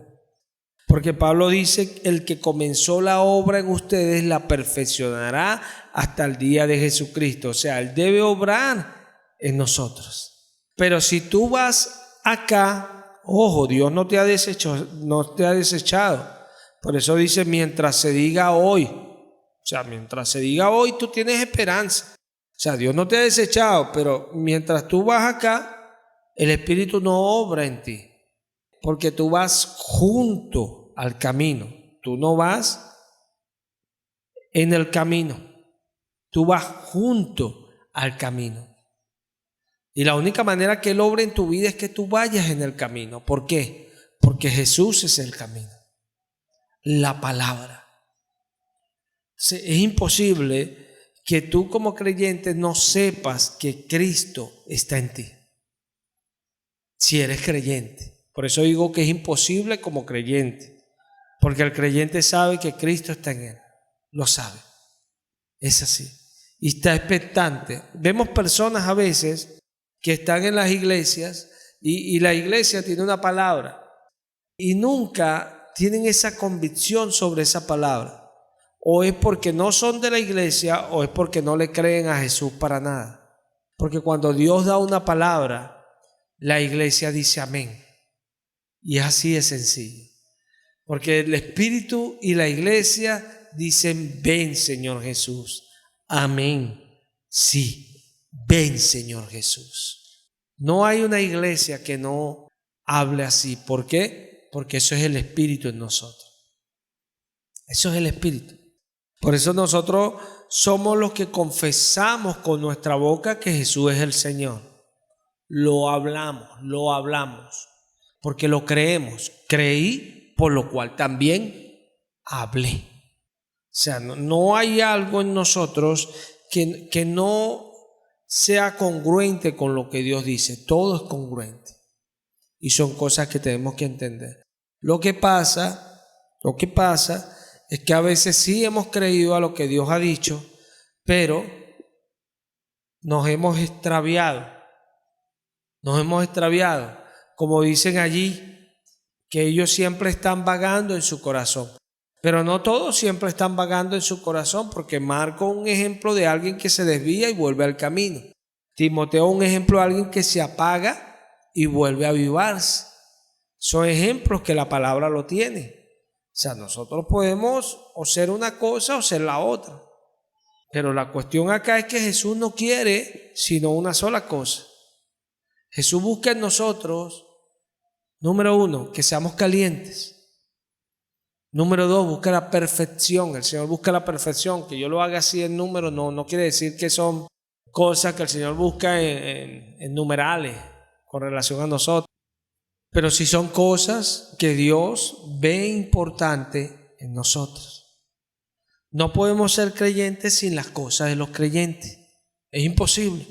Porque Pablo dice, el que comenzó la obra en ustedes la perfeccionará hasta el día de Jesucristo. O sea, Él debe obrar en nosotros. Pero si tú vas acá, ojo, Dios no te ha desechado. Por eso dice, mientras se diga hoy. O sea, mientras se diga hoy, tú tienes esperanza. O sea, Dios no te ha desechado, pero mientras tú vas acá, el Espíritu no obra en ti. Porque tú vas junto al camino. Tú no vas en el camino. Tú vas junto al camino. Y la única manera que Él obre en tu vida es que tú vayas en el camino. ¿Por qué? Porque Jesús es el camino. La palabra. Es imposible que tú como creyente no sepas que Cristo está en ti. Si eres creyente. Por eso digo que es imposible como creyente. Porque el creyente sabe que Cristo está en él. Lo sabe. Es así. Y está expectante. Vemos personas a veces que están en las iglesias y la iglesia tiene una palabra y nunca tienen esa convicción sobre esa palabra. O es porque no son de la iglesia o es porque no le creen a Jesús para nada. Porque cuando Dios da una palabra, la iglesia dice amén. Y es así de sencillo. Porque el Espíritu y la iglesia dicen, ven Señor Jesús. Amén. Sí, ven Señor Jesús. No hay una iglesia que no hable así. ¿Por qué? Porque eso es el Espíritu en nosotros. Eso es el Espíritu. Por eso nosotros somos los que confesamos con nuestra boca que Jesús es el Señor. Lo hablamos, porque lo creemos. Creí, por lo cual también hablé. O sea, no hay algo en nosotros que no sea congruente con lo que Dios dice. Todo es congruente. Y son cosas que tenemos que entender. Lo que pasa es que a veces sí hemos creído a lo que Dios ha dicho, pero nos hemos extraviado. Como dicen allí, que ellos siempre están vagando en su corazón. Pero no todos siempre están vagando en su corazón, porque Marco un ejemplo de alguien que se desvía y vuelve al camino. Timoteo un ejemplo de alguien que se apaga y vuelve a avivarse. Son ejemplos que la palabra lo tiene. O sea, nosotros podemos o ser una cosa o ser la otra. Pero la cuestión acá es que Jesús no quiere sino una sola cosa. Jesús busca en nosotros, número 1, que seamos calientes. Número 2, busca la perfección. El Señor busca la perfección. Que yo lo haga así en números no quiere decir que son cosas que el Señor busca en numerales con relación a nosotros. Pero sí son cosas que Dios ve importante en nosotros. No podemos ser creyentes sin las cosas de los creyentes. Es imposible.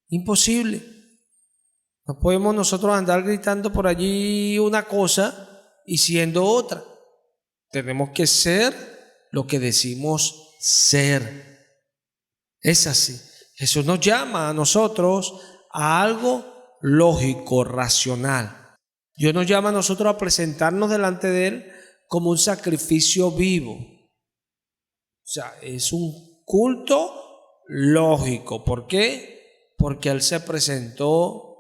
Imposible. No podemos nosotros andar gritando por allí una cosa y siendo otra. Tenemos que ser lo que decimos ser. Es así. Jesús nos llama a nosotros a algo lógico, racional. Dios nos llama a nosotros a presentarnos delante de Él como un sacrificio vivo. O sea, es un culto lógico. ¿Por qué? Porque Él se presentó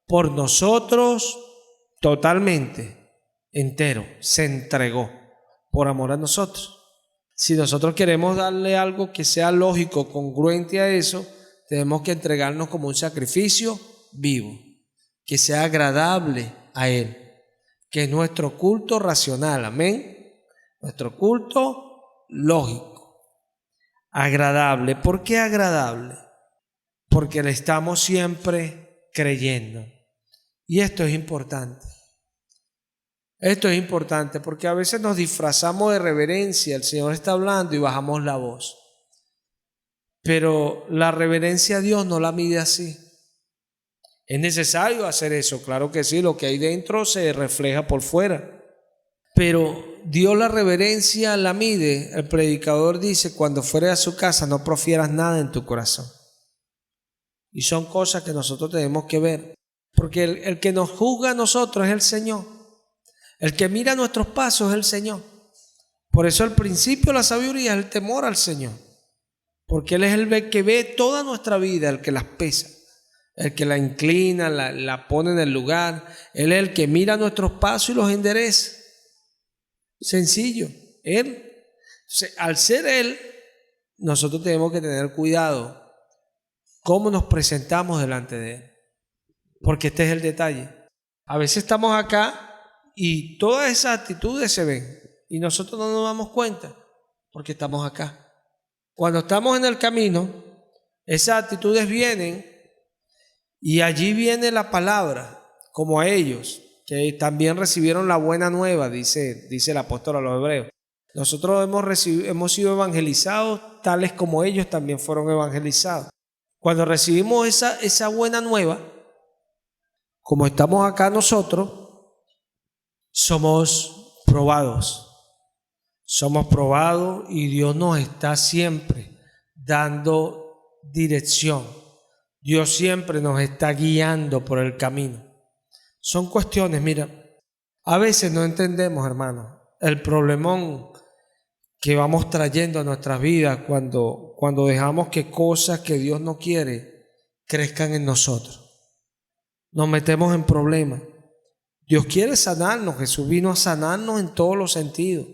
por nosotros totalmente. Entero, se entregó por amor a nosotros. Si nosotros queremos darle algo que sea lógico, congruente a eso, tenemos que entregarnos como un sacrificio vivo, que sea agradable a Él, que es nuestro culto racional, amén, nuestro culto lógico, agradable. ¿Por qué agradable? Porque le estamos siempre creyendo. Y esto es importante. Esto es importante porque a veces nos disfrazamos de reverencia. El Señor está hablando y bajamos la voz. Pero la reverencia a Dios no la mide así. Es necesario hacer eso, claro que sí. Lo que hay dentro se refleja por fuera. Pero Dios la reverencia la mide. El predicador dice, cuando fueres a su casa no profieras nada en tu corazón. Y son cosas que nosotros tenemos que ver. Porque el que nos juzga a nosotros es el Señor. El que mira nuestros pasos es el Señor. Por eso el principio de la sabiduría es el temor al Señor. Porque Él es el que ve toda nuestra vida, el que las pesa, el que la inclina, la pone en el lugar. Él es el que mira nuestros pasos y los endereza. Sencillo. Él, al ser Él, nosotros tenemos que tener cuidado cómo nos presentamos delante de Él. Porque este es el detalle. A veces estamos acá y todas esas actitudes se ven y nosotros no nos damos cuenta porque estamos acá. Cuando estamos en el camino, esas actitudes vienen y allí viene la palabra, como a ellos, que también recibieron la buena nueva, dice el apóstol a los hebreos. Nosotros hemos sido evangelizados tales como ellos también fueron evangelizados. Cuando recibimos esa buena nueva, como estamos acá nosotros, somos probados. Somos probados y Dios nos está siempre dando dirección. Dios siempre nos está guiando por el camino. Son cuestiones, mira, a veces no entendemos, hermano, el problemón que vamos trayendo a nuestras vidas cuando dejamos que cosas que Dios no quiere crezcan en nosotros. Nos metemos en problemas. Dios quiere sanarnos. Jesús vino a sanarnos en todos los sentidos.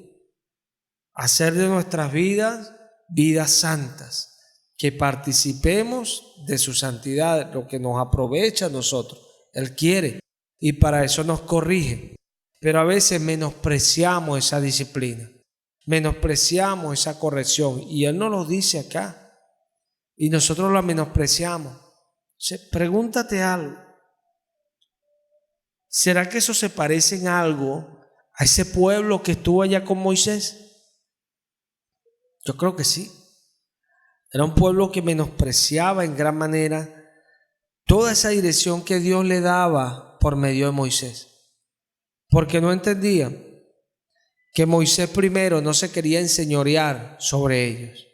Hacer de nuestras vidas santas. Que participemos de su santidad, lo que nos aprovecha a nosotros. Él quiere y para eso nos corrige. Pero a veces menospreciamos esa disciplina. Menospreciamos esa corrección. Y Él nos lo dice acá. Y nosotros la menospreciamos. Pregúntate algo. ¿Será que eso se parece en algo a ese pueblo que estuvo allá con Moisés? Yo creo que sí. Era un pueblo que menospreciaba en gran manera toda esa dirección que Dios le daba por medio de Moisés. Porque no entendían que Moisés primero no se quería enseñorear sobre ellos,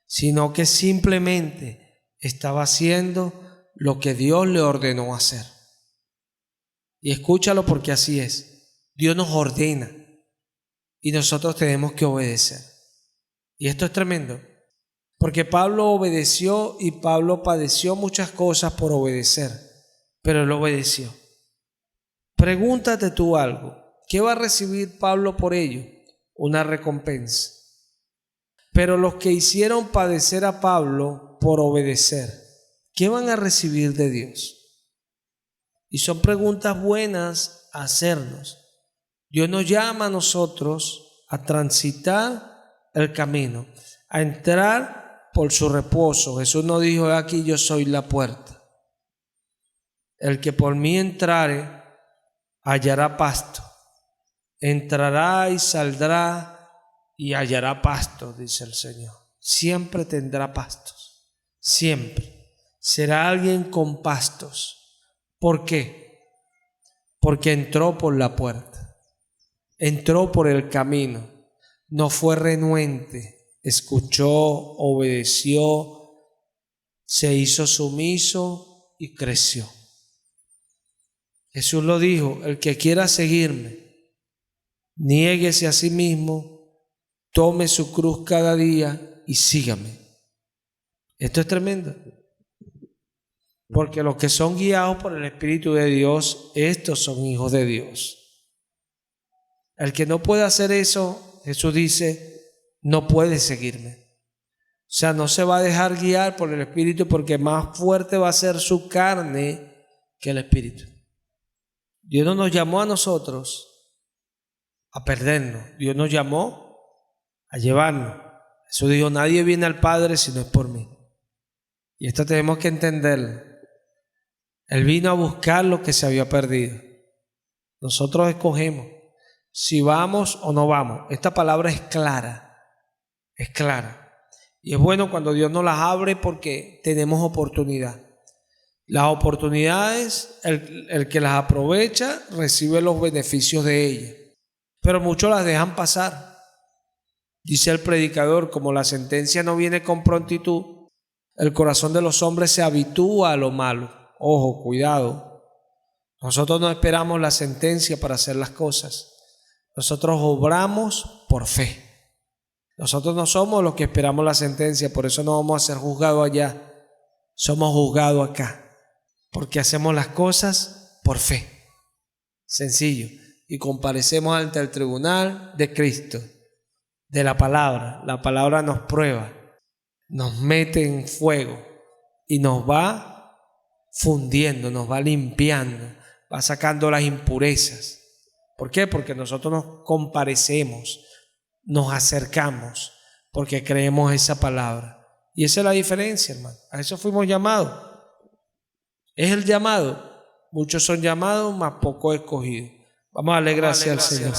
sino que simplemente estaba haciendo lo que Dios le ordenó hacer. Y escúchalo porque así es. Dios nos ordena y nosotros tenemos que obedecer. Y esto es tremendo, porque Pablo obedeció y Pablo padeció muchas cosas por obedecer, pero él obedeció. Pregúntate tú algo. ¿Qué va a recibir Pablo por ello? Una recompensa. Pero los que hicieron padecer a Pablo por obedecer, ¿qué van a recibir de Dios? Y son preguntas buenas a hacernos. Dios nos llama a nosotros a transitar el camino, a entrar por su reposo. Jesús nos dijo: aquí yo soy la puerta. El que por mí entrare hallará pasto. Entrará y saldrá y hallará pasto, dice el Señor. Siempre tendrá pastos. Siempre. Será alguien con pastos. ¿Por qué? Porque entró por la puerta, entró por el camino, no fue renuente, escuchó, obedeció, se hizo sumiso y creció. Jesús lo dijo: el que quiera seguirme, niéguese a sí mismo, tome su cruz cada día y sígame. Esto es tremendo. Porque los que son guiados por el Espíritu de Dios, estos son hijos de Dios. El que no puede hacer eso, Jesús dice, no puede seguirme. O sea, no se va a dejar guiar por el Espíritu, porque más fuerte va a ser su carne que el Espíritu. Dios no nos llamó a nosotros a perdernos. Dios nos llamó a llevarnos. Jesús dijo: nadie viene al Padre si no es por mí. Y esto tenemos que entenderlo. Él vino a buscar lo que se había perdido. Nosotros escogemos si vamos o no vamos. Esta palabra es clara. Es clara. Y es bueno cuando Dios nos las abre, porque tenemos oportunidad. Las oportunidades, el que las aprovecha recibe los beneficios de ellas. pero muchos las dejan pasar. Dice el predicador, como la sentencia no viene con prontitud, el corazón de los hombres se habitúa a lo malo. Ojo, cuidado. Nosotros no esperamos la sentencia para hacer las cosas. Nosotros obramos por fe. Nosotros no somos los que esperamos la sentencia, por eso no vamos a ser juzgados allá. Somos juzgados acá, porque hacemos las cosas por fe. Sencillo. Y comparecemos ante el tribunal de Cristo, de la palabra. La palabra nos prueba, nos mete en fuego y nos va fundiendo, nos va limpiando, va sacando las impurezas. ¿Por qué? Porque nosotros nos comparecemos, nos acercamos, porque creemos esa palabra. Y esa es la diferencia, hermano. A eso fuimos llamados. Es el llamado. Muchos son llamados, mas pocos escogidos. Vamos a darle gracias al Señor.